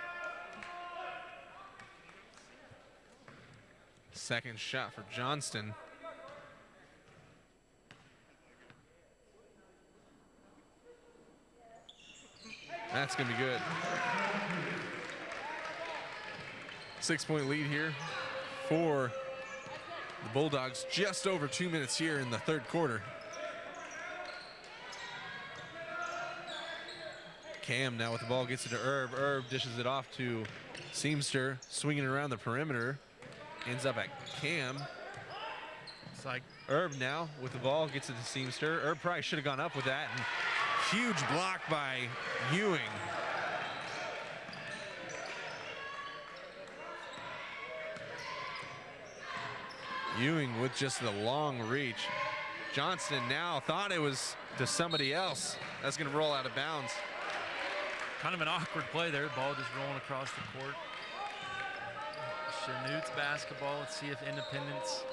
Second shot for Johnston. That's gonna be good. 6-point lead here for the Bulldogs. Just over 2 minutes here in the third quarter. Cam now with the ball, gets it to Herb. Herb dishes it off to Seamster, swinging around the perimeter. Ends up at Cam. It's like Herb now with the ball, gets it to Seamster. Herb probably should have gone up with that. And huge block by Ewing. Ewing with just the long reach. Johnston now thought it was to somebody else. That's gonna roll out of bounds. kind of an awkward play there. Ball just rolling across the court. Chanute's basketball. Let's see if Independence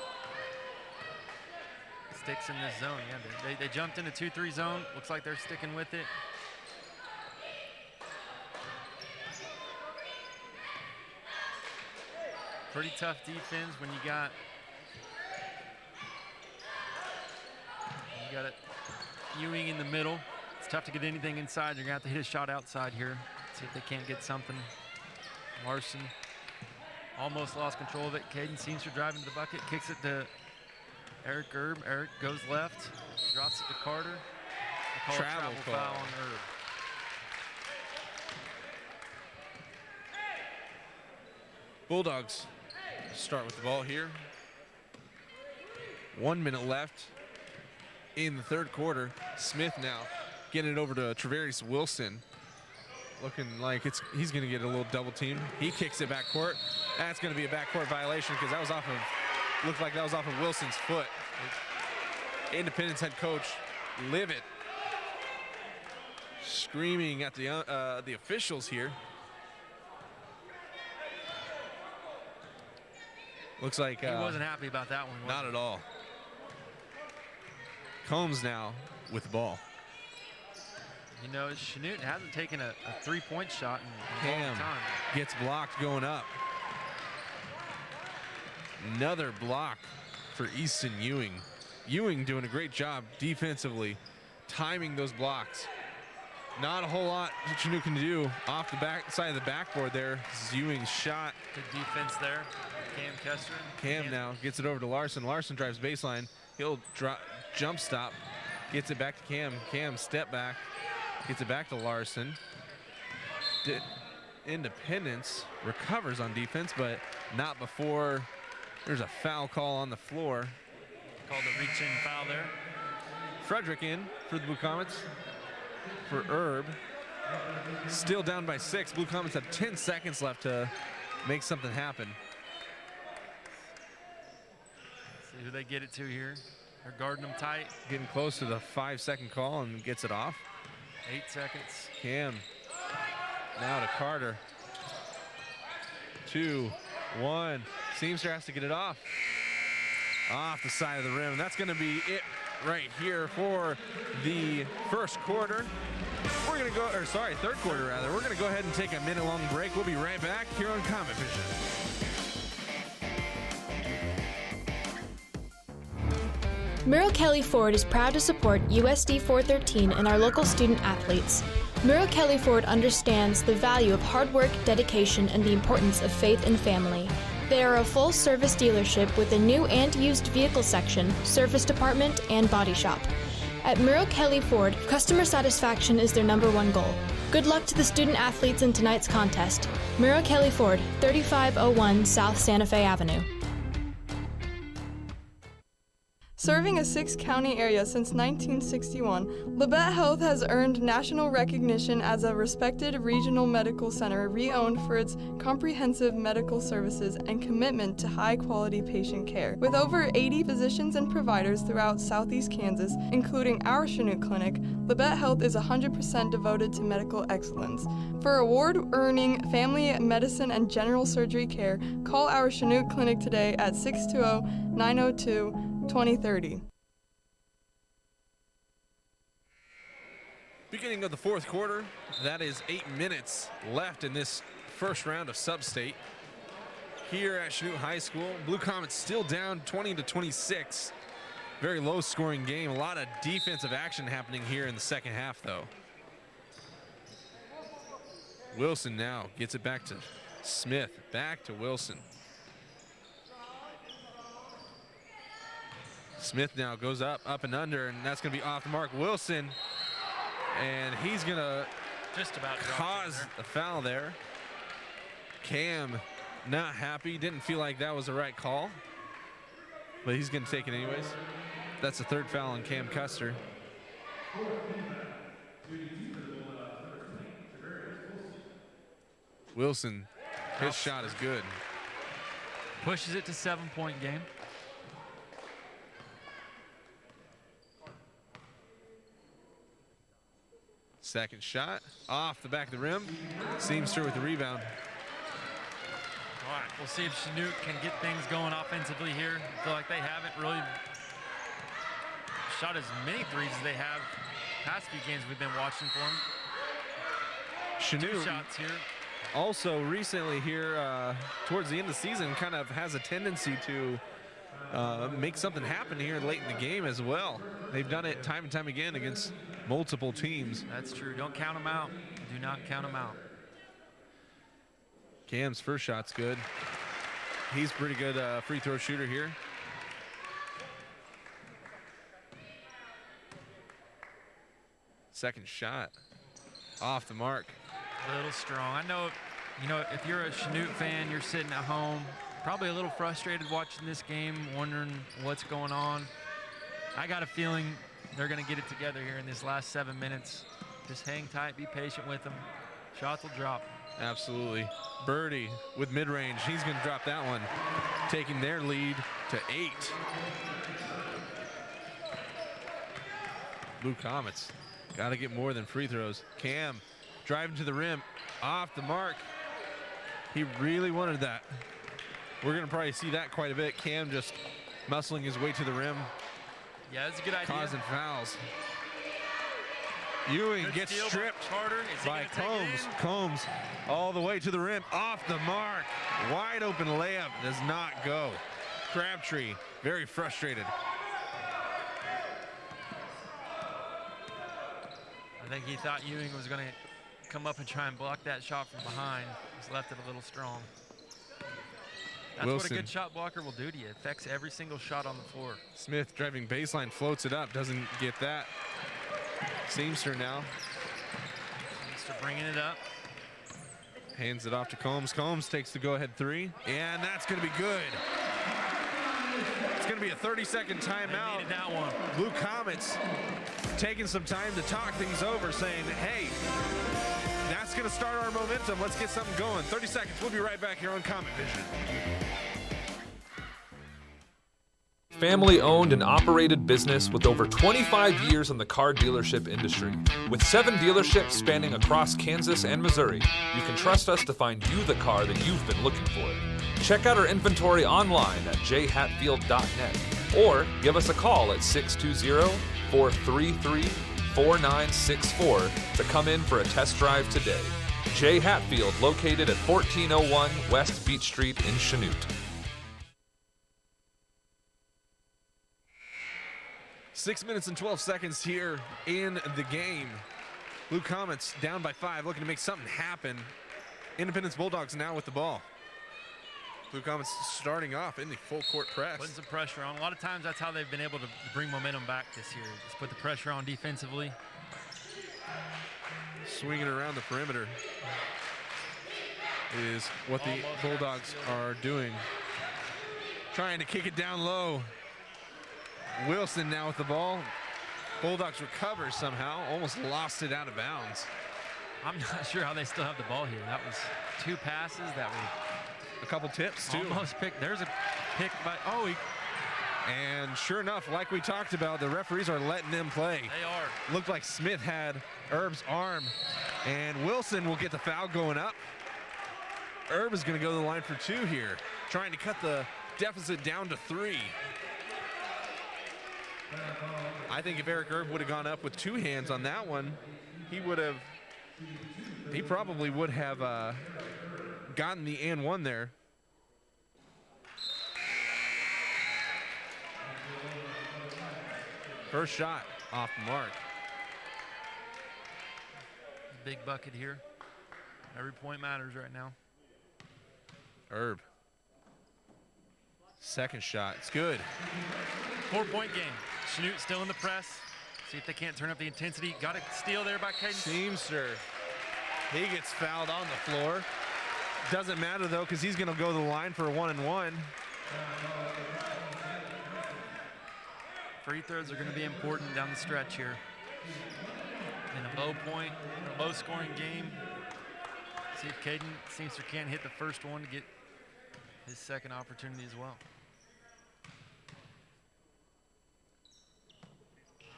sticks in this zone. Yeah, they jumped into 2-3 zone. Looks like they're sticking with it. Pretty tough defense when you got it Ewing in the middle. It's tough to get anything inside. You're gonna have to hit a shot outside here. See if they can't get something. Larson almost lost control of it. Caden Seamster driving to the bucket, kicks it to Eric Herb. Eric goes left, drops it to Carter. They call Travel a travel foul on Herb. Bulldogs start with the ball here. 1 minute left in the third quarter. Smith now getting it over to Travarius Wilson. Looking like he's going to get a little double team. He kicks it back court. That's going to be a backcourt violation because that was off of, looked like that was off of Wilson's foot. Independence head coach livid, screaming at the officials here. Looks like he wasn't happy about that one. Not at all. Combs now with the ball. You know, Chanute hasn't taken a three-point shot in a long Cam time. gets blocked going up. Another block for Easton Ewing. Ewing doing a great job defensively, timing those blocks. Not a whole lot Chanute can do off the back side of the backboard there. This is Ewing's shot. Good defense there. Cam Kester. Cam now gets it over to Larson. Larson drives baseline. He'll jump stop. Gets it back to Cam. Cam step back. Gets it back to Larson. Independence recovers on defense, but not before there's a foul call on the floor. Called a reach-in foul there. Frederick in for the Blue Comets. For Herb. Still down by 6. Blue Comets have 10 seconds left to make something happen. See Who do they get it to here? They're guarding them tight. Getting close to the 5-second call and gets it off. 8 seconds. Cam now to Carter. 2, 1. Seamster has to get it off. Off the side of the rim. That's going to be it right here for the first quarter. We're going to go, or sorry, third quarter rather. We're going to go ahead and take a minute-long break. We'll be right back here on Comet Vision. Merrill Kelly Ford is proud to support USD 413 and our local student athletes. Merrill Kelly Ford understands the value of hard work, dedication, and the importance of faith and family. They are a full-service dealership with a new and used vehicle section, service department, and body shop. At Merrill Kelly Ford, customer satisfaction is their #1 goal. Good luck to the student athletes in tonight's contest. Merrill Kelly Ford, 3501 South Santa Fe Avenue. Serving a 6-county area since 1961, Labette Health has earned national recognition as a respected regional medical center renowned for its comprehensive medical services and commitment to high-quality patient care. With over 80 physicians and providers throughout southeast Kansas, including our Chanute clinic, Labette Health is 100% devoted to medical excellence. For award-earning family medicine and general surgery care, call our Chanute clinic today at 620-902-2030. Beginning of the fourth quarter, that is 8 minutes left in this first round of Sub-State. Here at Chanute High School, Blue Comets still down 20-26. Very low scoring game. A lot of defensive action happening here in the second half though. Wilson now gets it back to Smith, back to Wilson. Smith now goes up and under, and that's gonna be off the mark. Wilson, and he's gonna Just about cause the foul there. Cam not happy, didn't feel like that was the right call, but he's gonna take it anyways. That's the third foul on Cam Custer. Wilson, his shot is good. Pushes it to 7-point game. Second shot, off the back of the rim. Seamster with the rebound. All right, we'll see if Chanute can get things going offensively here. I feel like they haven't really shot as many threes as they have past few games we've been watching for them. Chanute 2 shots here. also recently here towards the end of the season kind of has a tendency to make something happen here late in the game as well. They've done it time and time again against multiple teams. That's true. Don't count them out. Do not count them out. Cam's first shot's good. He's pretty good free throw shooter here. Second shot off the mark. A little strong. I know, you know, if you're a Chanute fan, you're sitting at home, probably a little frustrated watching this game, wondering what's going on. I got a feeling they're going to get it together here in this last 7 minutes. Just hang tight, be patient with them. Shots will drop. Absolutely. Birdie with mid-range. He's going to drop that one, taking their lead to 8. Blue Comets got to get more than free throws. Cam driving to the rim, off the mark. He really wanted that. We're going to probably see that quite a bit. Cam just muscling his way to the rim. Yeah, that's a good idea. Causing fouls. Ewing Good gets steal stripped Carter. Is he by gonna take it Combs. in? Combs all the way to the rim, off the mark. Wide open layup, does not go. Crabtree, very frustrated. I think he thought Ewing was going to come up and try and block that shot from behind. Just left it a little strong. That's what a Wilson. good shot blocker will do to you. It affects every single shot on the floor. Smith driving baseline, floats it up, doesn't get that. Seamster now. Seamster bringing it up. Hands it off to Combs. Combs takes the go-ahead 3, and that's going to be good. It's going to be a 30-second timeout. They needed that one. Blue Comets taking some time to talk things over, saying, hey, that's going to start our momentum. Let's get something going. 30 seconds. We'll be right back here on Comet Vision. Family-owned and operated business with over 25 years in the car dealership industry. With 7 dealerships spanning across Kansas and Missouri, you can trust us to find you the car that you've been looking for. Check out our inventory online at jhatfield.net or give us a call at 620-433-4964 to come in for a test drive today. J. Hatfield, located at 1401 West Beach Street in Chanute. Six minutes and 12 seconds here in the game. Blue Comets down by 5, looking to make something happen. Independence Bulldogs now with the ball. Blue Comets starting off in the full court press. Putting some pressure on. A lot of times that's how they've been able to bring momentum back this year. Just put the pressure on defensively. Swinging around the perimeter is what the Bulldogs are doing. Trying to kick it down low. Wilson now with the ball. Bulldogs recover somehow, almost lost it out of bounds. I'm not sure how they still have the ball here. That was 2 passes that we a couple tips too. Almost picked. There's a pick by and sure enough, like we talked about, the referees are letting them play. They are. Looked like Smith had Herb's arm, and Wilson will get the foul going up. Herb is going to go to the line for 2 here, trying to cut the deficit down to 3. I think if Eric Herb would have gone up with 2 hands on that one, he probably would have gotten the and 1 there. First shot off the mark. Big bucket here. Every point matters right now. Herb. Second shot, it's good. 4-point game. Chanute still in the press. See if they can't turn up the intensity. Got a steal there by Caden. Seamster. He gets fouled on the floor. Doesn't matter though, because he's going to go to the line for a 1-and-1. Free throws are going to be important down the stretch here. In a low scoring game. See if Caden Seamster can't hit the first one to get his second opportunity as well.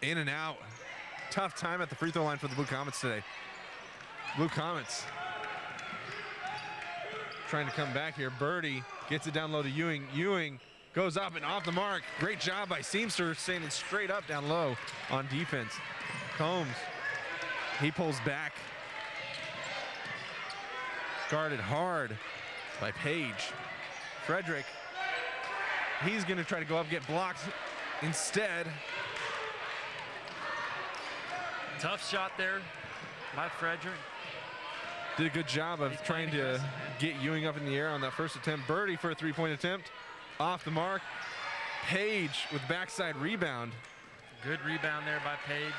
In and out. Tough time at the free throw line for the Blue Comets today. Blue Comets trying to come back here. Birdie gets it down low to Ewing. Ewing goes up and off the mark. Great job by Seamster, standing straight up down low on defense. Combs, he pulls back. Guarded hard by Page. Frederick, he's going to try to go up, get blocked instead. Tough shot there by Frederick. Did a good job of trying to get Ewing up in the air on that first attempt. Birdie for a 3-point attempt. Off the mark. Page with backside rebound. Good rebound there by Page.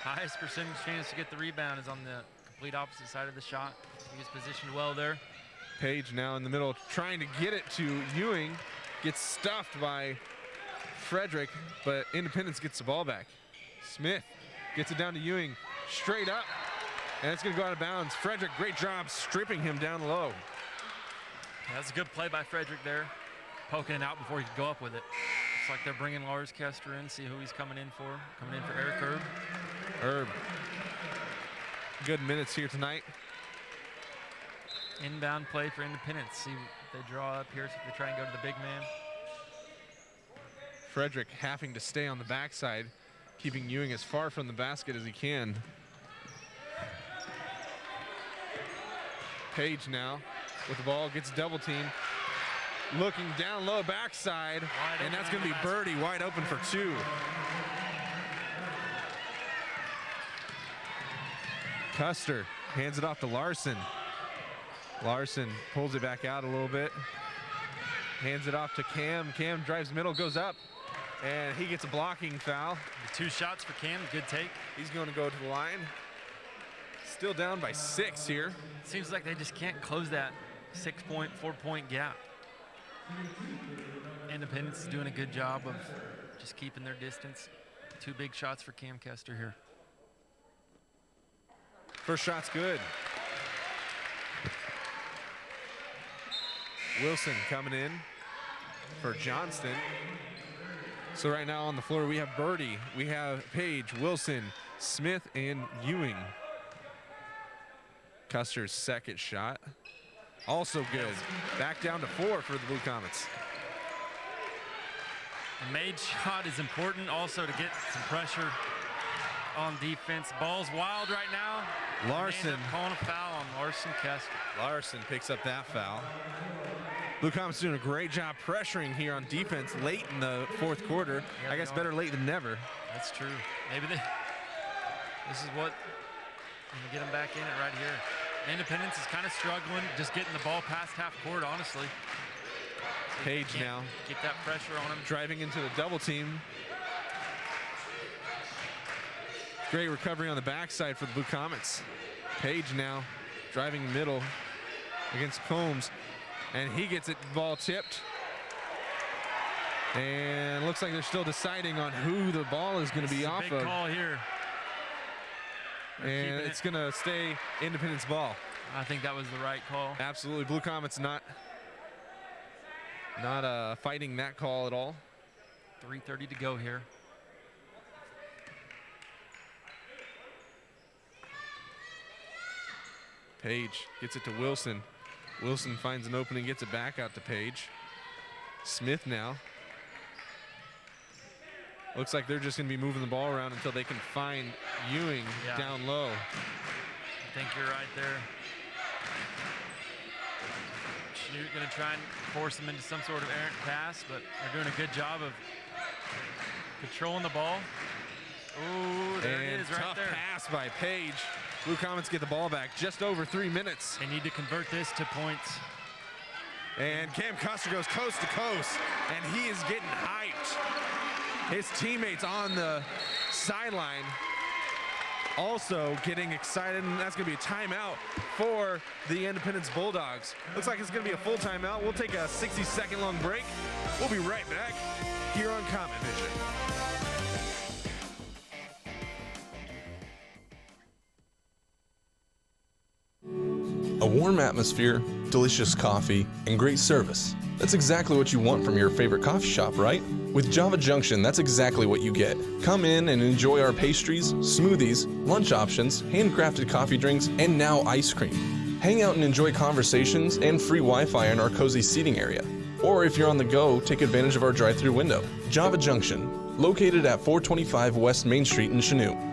Highest percentage chance to get the rebound is on the complete opposite side of the shot. He was positioned well there. Page now in the middle trying to get it to Ewing. Gets stuffed by Frederick, but Independence gets the ball back. Smith gets it down to Ewing, straight up, and it's going to go out of bounds. Frederick, great job stripping him down low. Yeah, that's a good play by Frederick there, poking it out before he could go up with it. Looks like they're bringing Lars Kester in, see who he's coming in for. Coming in for Eric Herb. Herb, good minutes here tonight. Inbound play for Independence. See if they draw up here, see if they try and go to the big man. Frederick having to stay on the backside, keeping Ewing as far from the basket as he can. Page now with the ball, gets double team. Looking down low, backside, and that's going to be Birdie wide open for 2. Custer hands it off to Larson. Larson pulls it back out a little bit. Hands it off to Cam. Cam drives middle, goes up, and he gets a blocking foul. The 2 shots for Cam, good take. He's going to go to the line. Still down by 6 here. Seems like they just can't close that 6-point, 4-point gap. Independence is doing a good job of just keeping their distance. 2 big shots for Cam Kester here. First shot's good. Wilson coming in for Johnston. So right now on the floor we have Birdie, we have Page, Wilson, Smith, and Ewing. Custer's second shot, also good. Back down to 4 for the Blue Comets. The made shot is important also to get some pressure on defense. Ball's wild right now. Larson. They end up calling a foul on Larson Kester. Larson picks up that foul. Blue Comets doing a great job pressuring here on defense late in the 4th quarter. Yeah, I guess better late than never. That's true. Maybe this is what get them back in it right here. Independence is kind of struggling, just getting the ball past half court, honestly. Page now. Get that pressure on him. Driving into the double team. Great recovery on the backside for the Blue Comets. Page now driving middle against Combs. And he gets it, ball tipped. And looks like they're still deciding on who the ball is going to be off of. Big call here. And it's going to stay Independence ball. I think that was the right call. Absolutely. Blue Comets not fighting that call at all. 3:30 to go here. Page gets it to Wilson. Wilson finds an opening, gets it back out to Page. Smith now. Looks like they're just going to be moving the ball around until they can find Ewing down low. I think you're right there. Chanute going to try and force him into some sort of errant pass, but they're doing a good job of controlling the ball. Ooh, there it is right tough there. Pass by Page. Blue Comets get the ball back just over 3 minutes. They need to convert this to points. And Cam Custer goes coast to coast, and he is getting hyped. His teammates on the sideline also getting excited, and that's going to be a timeout for the Independence Bulldogs. Looks like it's going to be a full timeout. We'll take a 60-second long break. We'll be right back here on Comet Vision. A warm atmosphere, delicious coffee, and great service. That's exactly what you want from your favorite coffee shop, right? With Java Junction, that's exactly what you get. Come in and enjoy our pastries, smoothies, lunch options, handcrafted coffee drinks, and now ice cream. Hang out and enjoy conversations and free Wi-Fi in our cozy seating area. Or if you're on the go, take advantage of our drive-thru window. Java Junction, located at 425 West Main Street in Chanute.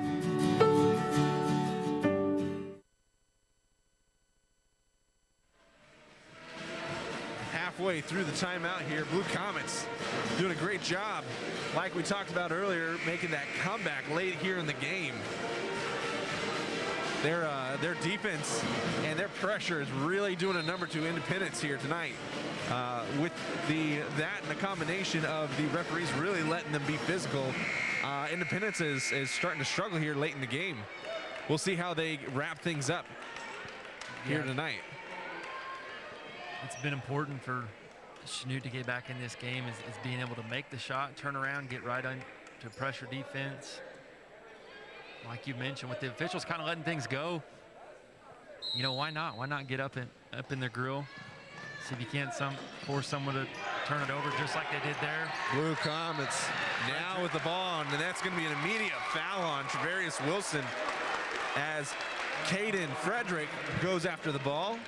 Halfway through the timeout here, Blue Comets doing a great job, like we talked about earlier, making that comeback late here in the game. Their defense and their pressure is really doing a number to Independence here tonight. With that and the combination of the referees really letting them be physical, Independence is starting to struggle here late in the game. We'll see how they wrap things up here tonight. It's been important for Chanute to get back in this game is being able to make the shot, turn around, get right on to pressure defense. Like you mentioned, with the officials kind of letting things go, you know, why not? Why not get up in their grill? See if you can't force someone to turn it over just like they did there. Blue Comets now with the ball, and that's going to be an immediate foul on Travarius Wilson as Caden Frederick goes after the ball.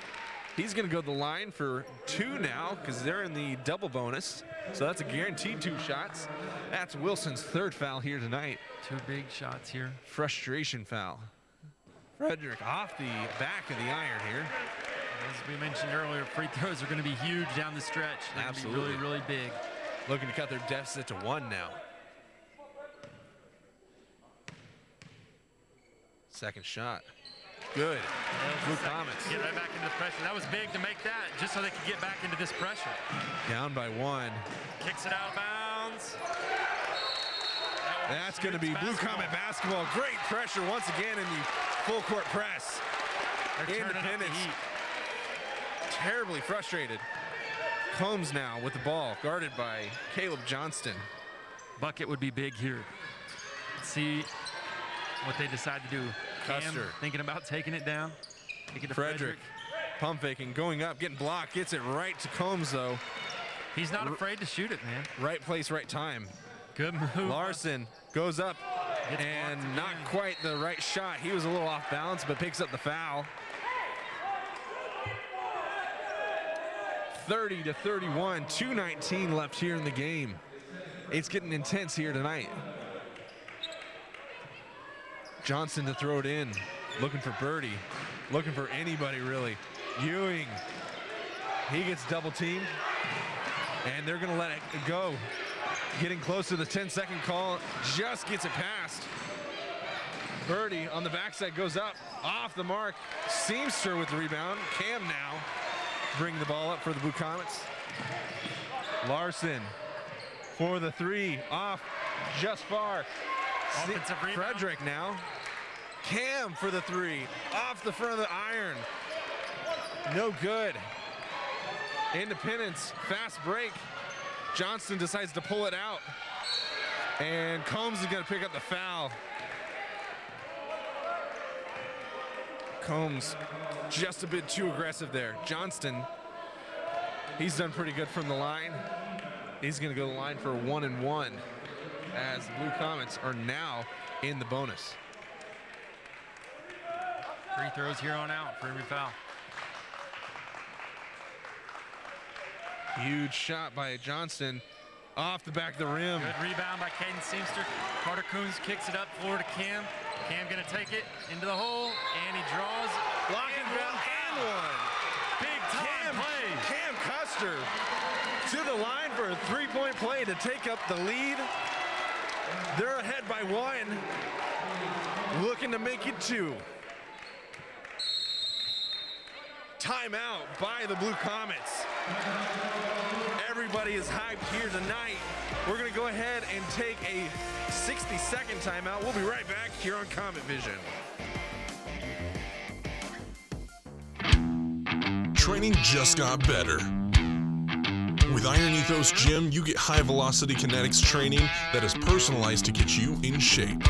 He's going to go to the line for 2 now because they're in the double bonus. So that's a guaranteed 2 shots. That's Wilson's 3rd foul here tonight. 2 big shots here. Frustration foul. Frederick off the back of the iron here. As we mentioned earlier, free throws are going to be huge down the stretch. They're Absolutely. going to be really, really big. Looking to cut their deficit to 1 now. Second shot. Good. Blue Comets. Get right back into the pressure. That was big to make that, just so they could get back into this pressure. Down by 1. Kicks it out of bounds. That's going to be Blue Comet basketball. Great pressure once again in the full court press. Independence terribly frustrated. Combs now with the ball, guarded by Caleb Johnston. Bucket would be big here. Let's see what they decide to do. Custer. Cam thinking about taking it down. Take it to Frederick. Pump faking, going up, getting blocked, gets it right to Combs though. He's not afraid to shoot it, man. Right place, right time. Good move. Larson goes up and not quite the right shot. He was a little off balance, but picks up the foul. 30-31, 2:19 left here in the game. It's getting intense here tonight. Johnson to throw it in, looking for Birdie, looking for anybody really. Ewing, he gets double teamed, and they're gonna let it go. Getting close to the 10-second call, just gets it past. Birdie on the backside goes up, off the mark. Seamster with the rebound. Cam now bring the ball up for the Blue Comets. Larson for the three, off, just far. Offensive rebound. Frederick now. Cam for the three, off the front of the iron. No good. Independence, fast break. Johnston decides to pull it out. And Combs is gonna pick up the foul. Combs just a bit too aggressive there. Johnston, he's done pretty good from the line. He's gonna go to the line for 1-1 as the Blue Comets are now in the bonus. Free throws here on out for every foul. Huge shot by Johnston off the back of the rim. Good rebound by Caden Seamster. Carter Coons kicks it up floor to Cam. Cam gonna take it into the hole, and he draws. Blocking down and one. Big time play. Cam Custer to the line for a three-point play to take up the lead. They're ahead by one, looking to make it two. Timeout by the Blue Comets. Everybody is hyped here tonight. We're gonna go ahead and take a 60-second timeout. We'll be right back here on Comet Vision. Training just got better. With Iron Ethos Gym, you get high-velocity kinetics training that is personalized to get you in shape.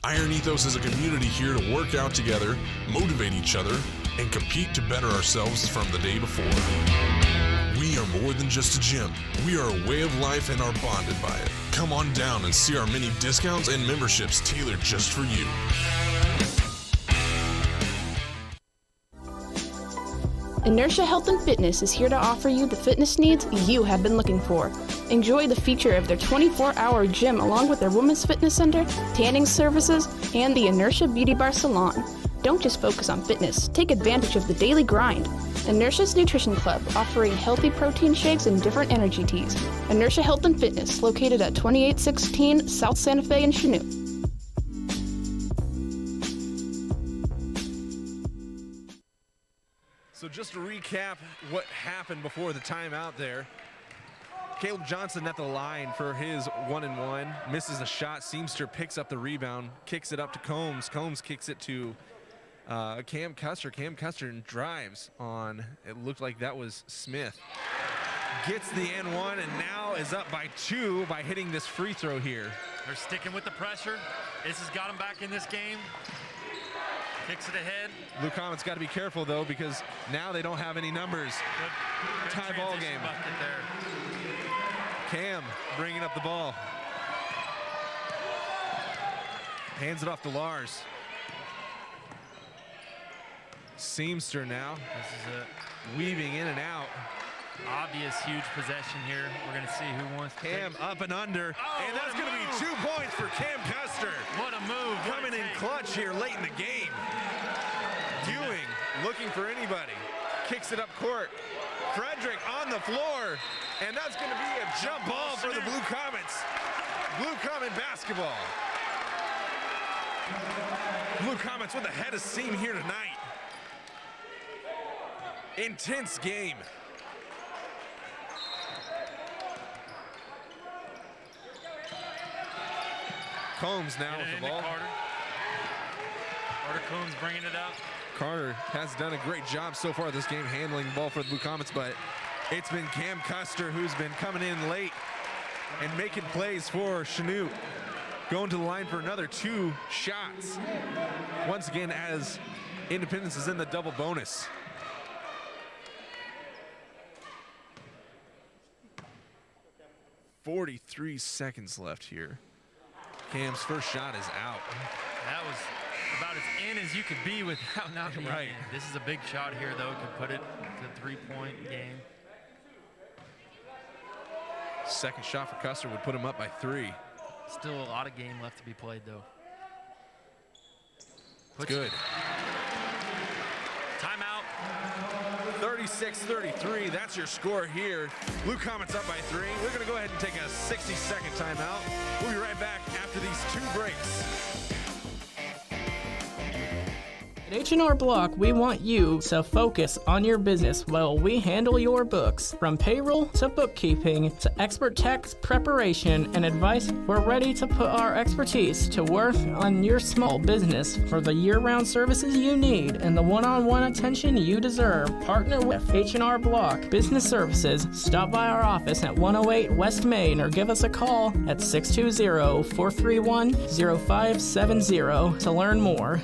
Iron Ethos is a community here to work out together, motivate each other, and compete to better ourselves from the day before. We are more than just a gym. We are a way of life and are bonded by it. Come on down and see our many discounts and memberships tailored just for you. Inertia Health and Fitness is here to offer you the fitness needs you have been looking for. Enjoy the feature of their 24-hour gym along with their women's fitness center, tanning services, and the Inertia Beauty Bar Salon. Don't just focus on fitness, take advantage of the daily grind. Inertia's Nutrition Club, offering healthy protein shakes and different energy teas. Inertia Health and Fitness, located at 2816 South Santa Fe in Chanute. So just to recap what happened before the timeout there. Caleb Johnson at the line for his 1-1. Misses a shot. Seamster picks up the rebound, kicks it up to Combs. Combs kicks it to Cam Custer. Cam Custer drives on, it looked like that was Smith. Gets the N1 and now is up by 2 by hitting this free throw here. They're sticking with the pressure. This has got them back in this game. Kicks it ahead. Blue Comets got to be careful though, because now they don't have any numbers. Good Tie ball transition game. bucket there. Cam bringing up the ball. Hands it off to Lars. Seamster now. This is it. Weaving in and out. Obvious huge possession here. We're going to see who wants to Cam up and under. Oh, and that's going to be 2 points for Cam Custer. What a move. Coming in clutch here late in the game. Ewing looking for anybody. Kicks it up court. Frederick on the floor. And that's going to be a jump ball for the Blue Comets. Blue Comet basketball. Blue Comets with a head of steam here tonight. Intense game. Combs now with the ball. Carter Combs bringing it up. Carter has done a great job so far this game handling the ball for the Blue Comets, but it's been Cam Custer who's been coming in late and making plays for Chanute. Going to the line for another 2 shots. Once again, as Independence is in the double bonus. 43 seconds left here. Cam's first shot is out. That was about as in as you could be without not being Right. in. This is a big shot here, though. Could put it to a 3-point game. Second shot for Custer would put him up by 3. Still a lot of game left to be played, though. It's good. Timeout. 36-33, that's your score here. Blue Comets up by 3. We're going to go ahead and take a 60-second timeout. We'll be right back after these 2 breaks. At H&R Block, we want you to focus on your business while we handle your books. From payroll to bookkeeping to expert tax preparation and advice, we're ready to put our expertise to work on your small business for the year-round services you need and the one-on-one attention you deserve. Partner with H&R Block Business Services. Stop by our office at 108 West Main or give us a call at 620-431-0570 to learn more.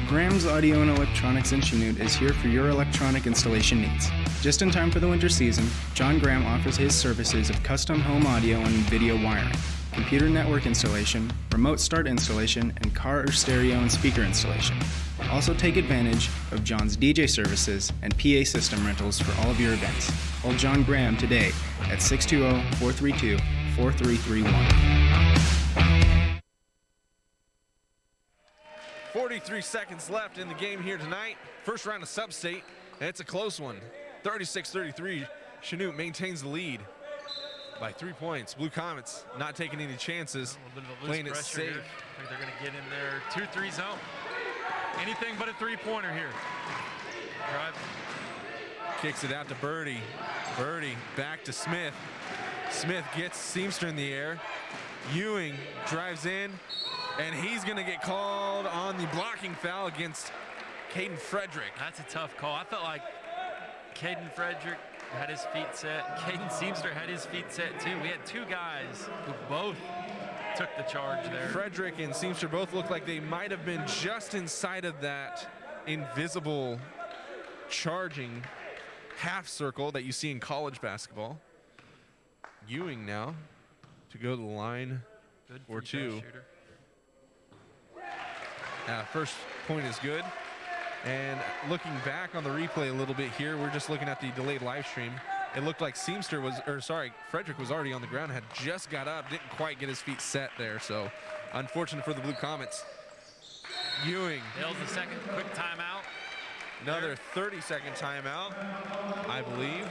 Graham's Audio and Electronics in Chanute is here for your electronic installation needs. Just in time for the winter season, John Graham offers his services of custom home audio and video wiring, computer network installation, remote start installation, and car or stereo and speaker installation. Also take advantage of John's DJ services and PA system rentals for all of your events. Call John Graham today at 620-432-4331. 43 seconds left in the game here tonight. First round of sub-state, and it's a close one. 36-33, Chanute maintains the lead by 3 points. Blue Comets not taking any chances, A little bit of a playing loose it pressure safe. here. I think they're going to get in their 2-3 zone. Anything but a 3-pointer here. Drive. Kicks it out to Birdie. Birdie back to Smith. Smith gets Seamster in the air. Ewing drives in, and he's going to get called on the blocking foul against Caden Frederick. That's a tough call. I felt like Caden Frederick had his feet set. Caden Seamster had his feet set too. We had 2 guys who both took the charge there. Frederick and Seamster both look like they might have been just inside of that invisible charging half circle that you see in college basketball. Ewing now to go to the line Good for free 2. throw shooter. First point is good. And looking back on the replay a little bit here, we're just looking at the delayed live stream. It looked like Frederick was already on the ground, had just got up, didn't quite get his feet set there. So unfortunate for the Blue Comets. Ewing. Nails the second quick timeout. Another 30-second timeout, I believe.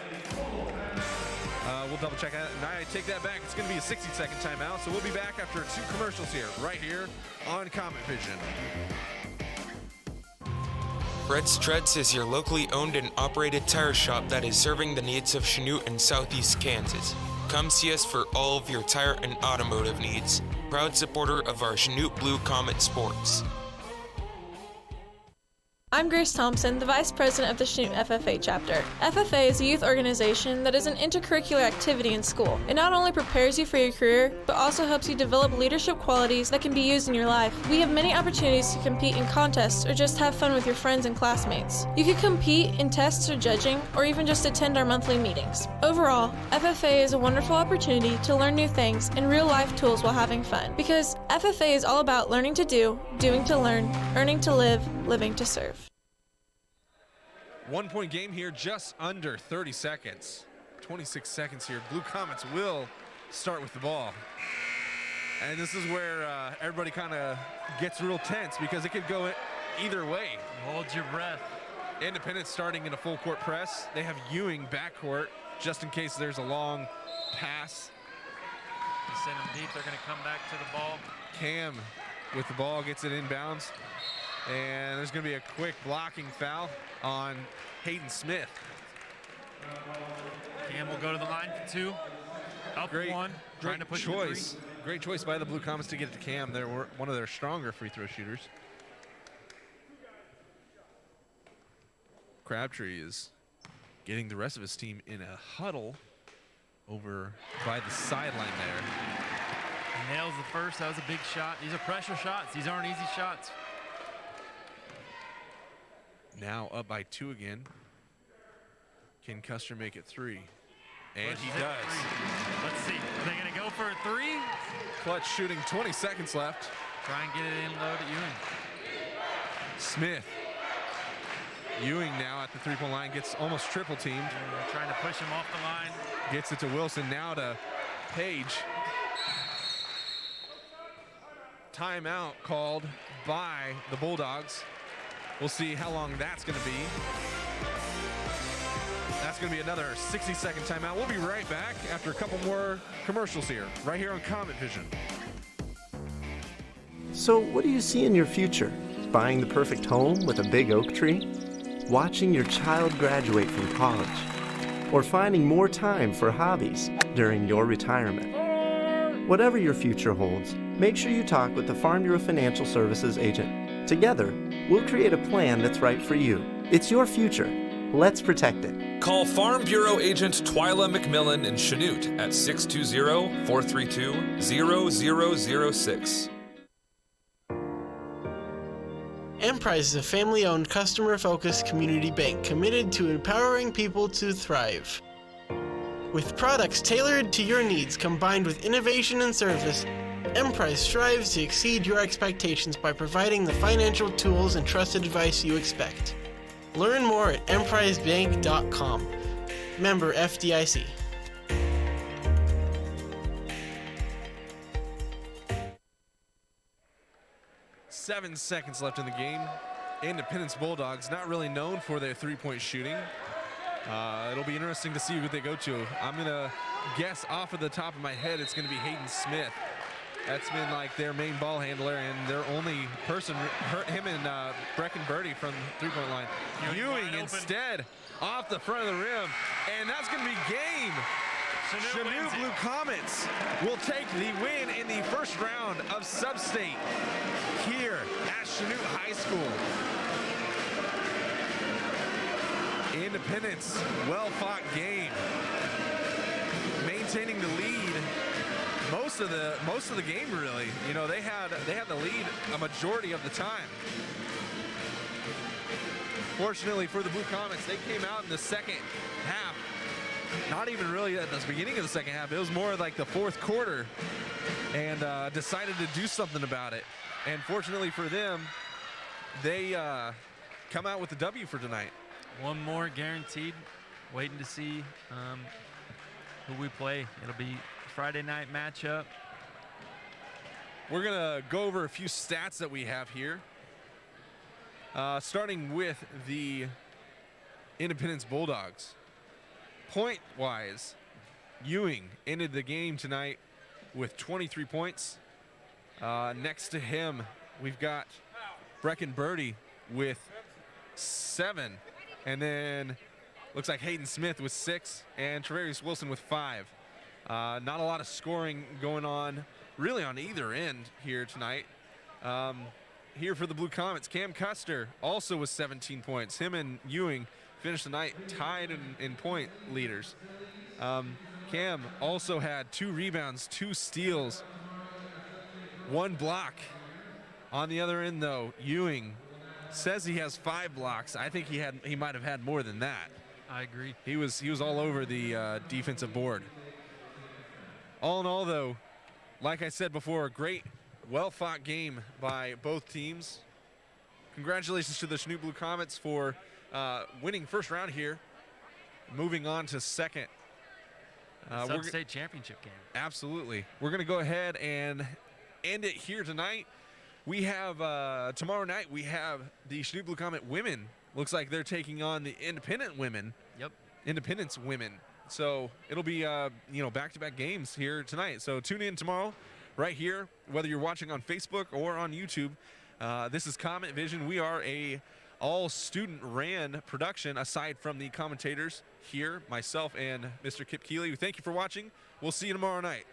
We'll double check that. And I take that back. It's going to be a 60-second timeout. So we'll be back after 2 commercials here, right here on Comet Vision. Fred's Treads is your locally owned and operated tire shop that is serving the needs of Chanute and Southeast Kansas. Come see us for all of your tire and automotive needs. Proud supporter of our Chanute Blue Comet Sports. I'm Grace Thompson, the Vice President of the Chanute FFA chapter. FFA is a youth organization that is an intercurricular activity in school. It not only prepares you for your career, but also helps you develop leadership qualities that can be used in your life. We have many opportunities to compete in contests or just have fun with your friends and classmates. You can compete in tests or judging, or even just attend our monthly meetings. Overall, FFA is a wonderful opportunity to learn new things and real-life tools while having fun. Because FFA is all about learning to do, doing to learn, earning to live, living to serve. 1 point game here, just under 30 seconds. 26 seconds here. Blue Comets will start with the ball. And this is where everybody kind of gets real tense because it could go either way. Hold your breath. Independence starting in a full court press. They have Ewing backcourt just in case there's a long pass. You send them deep, they're going to come back to the ball. Cam with the ball gets it inbounds. And there's going to be a quick blocking foul on Hayden Smith. Cam will go to the line for 2. Up Great 1. Trying to push it to 3. Great choice by the Blue Comets to get it to Cam. They're one of their stronger free throw shooters. Crabtree is getting the rest of his team in a huddle over by the sideline there. Nails the first. That was a big shot. These are pressure shots. These aren't easy shots. Now up by 2 again. Can Custer make it 3? And Push he it does. 3. Let's see. Are they going to go for a 3? Clutch shooting, 20 seconds left. Try and get it in low to Ewing. Smith. Ewing now at the three-point line gets almost triple teamed. Trying to push him off the line. Gets it to Wilson, now to Page. Timeout called by the Bulldogs. We'll see how long that's going to be. That's going to be another 60-second timeout. We'll be right back after a couple more commercials here, right here on Comet Vision. So what do you see in your future? Buying the perfect home with a big oak tree? Watching your child graduate from college? Or finding more time for hobbies during your retirement? Whatever your future holds, make sure you talk with the Farm Bureau Financial Services agent. Together, we'll create a plan that's right for you. It's your future. Let's protect it. Call Farm Bureau agent Twyla McMillan in Chanute at 620-432-0006. Emprise is a family-owned, customer-focused community bank committed to empowering people to thrive. With products tailored to your needs combined with innovation and service, Emprise strives to exceed your expectations by providing the financial tools and trusted advice you expect. Learn more at emprisebank.com. Member FDIC. Seven seconds left in the game. Independence Bulldogs, not really known for their three-point shooting. It'll be interesting to see who they go to. I'm going to guess off of the top of my head it's going to be Hayden Smith. That's been like their main ball handler and their only person, him and Brecken Birdie from the three-point line. Ewing instead off the front of the rim, and that's going to be game. Chanute Blue Comets will take the win in the first round of Sub-State here at Chanute High School. Independence, well-fought game, maintaining the lead most of the game, really. You know, they had the lead a majority of the time. Fortunately for the Blue Comets, they came out in the second half. Not even really at the beginning of the second half. It was more like the fourth quarter, and decided to do something about it. And fortunately for them, they come out with the W for tonight. One more guaranteed. Waiting to see who we play. It'll be Friday night matchup. We're gonna go over a few stats that we have here. Starting with the Independence Bulldogs. Point-wise, Ewing ended the game tonight with 23 points. Next to him, we've got Brecken Birdie with 7. And then looks like Hayden Smith with 6 and Trevarius Wilson with 5. Not a lot of scoring going on really on either end here tonight. Here for the Blue Comets, Cam Custer also with 17 points. Him and Ewing finished the night tied in point leaders. Cam also had 2 rebounds, 2 steals, 1 block. On the other end though, Ewing says he has 5 blocks. I think he might have had more than that. I agree. He was all over the defensive board. All in all though, like I said before, a great, well-fought game by both teams. Congratulations to the Chanute Blue Comets for winning first round here, moving on to second. Sub-State championship game. Absolutely. We're going to go ahead and end it here tonight. We have, tomorrow night, we have the Chanute Blue Comet women. Looks like they're taking on the Independent women. Yep. Independence women. So it'll be, back-to-back games here tonight. So tune in tomorrow right here, whether you're watching on Facebook or on YouTube. This is Comet Vision. We are a all-student ran production aside from the commentators here, myself and Mr. Kip Keeley. Thank you for watching. We'll see you tomorrow night.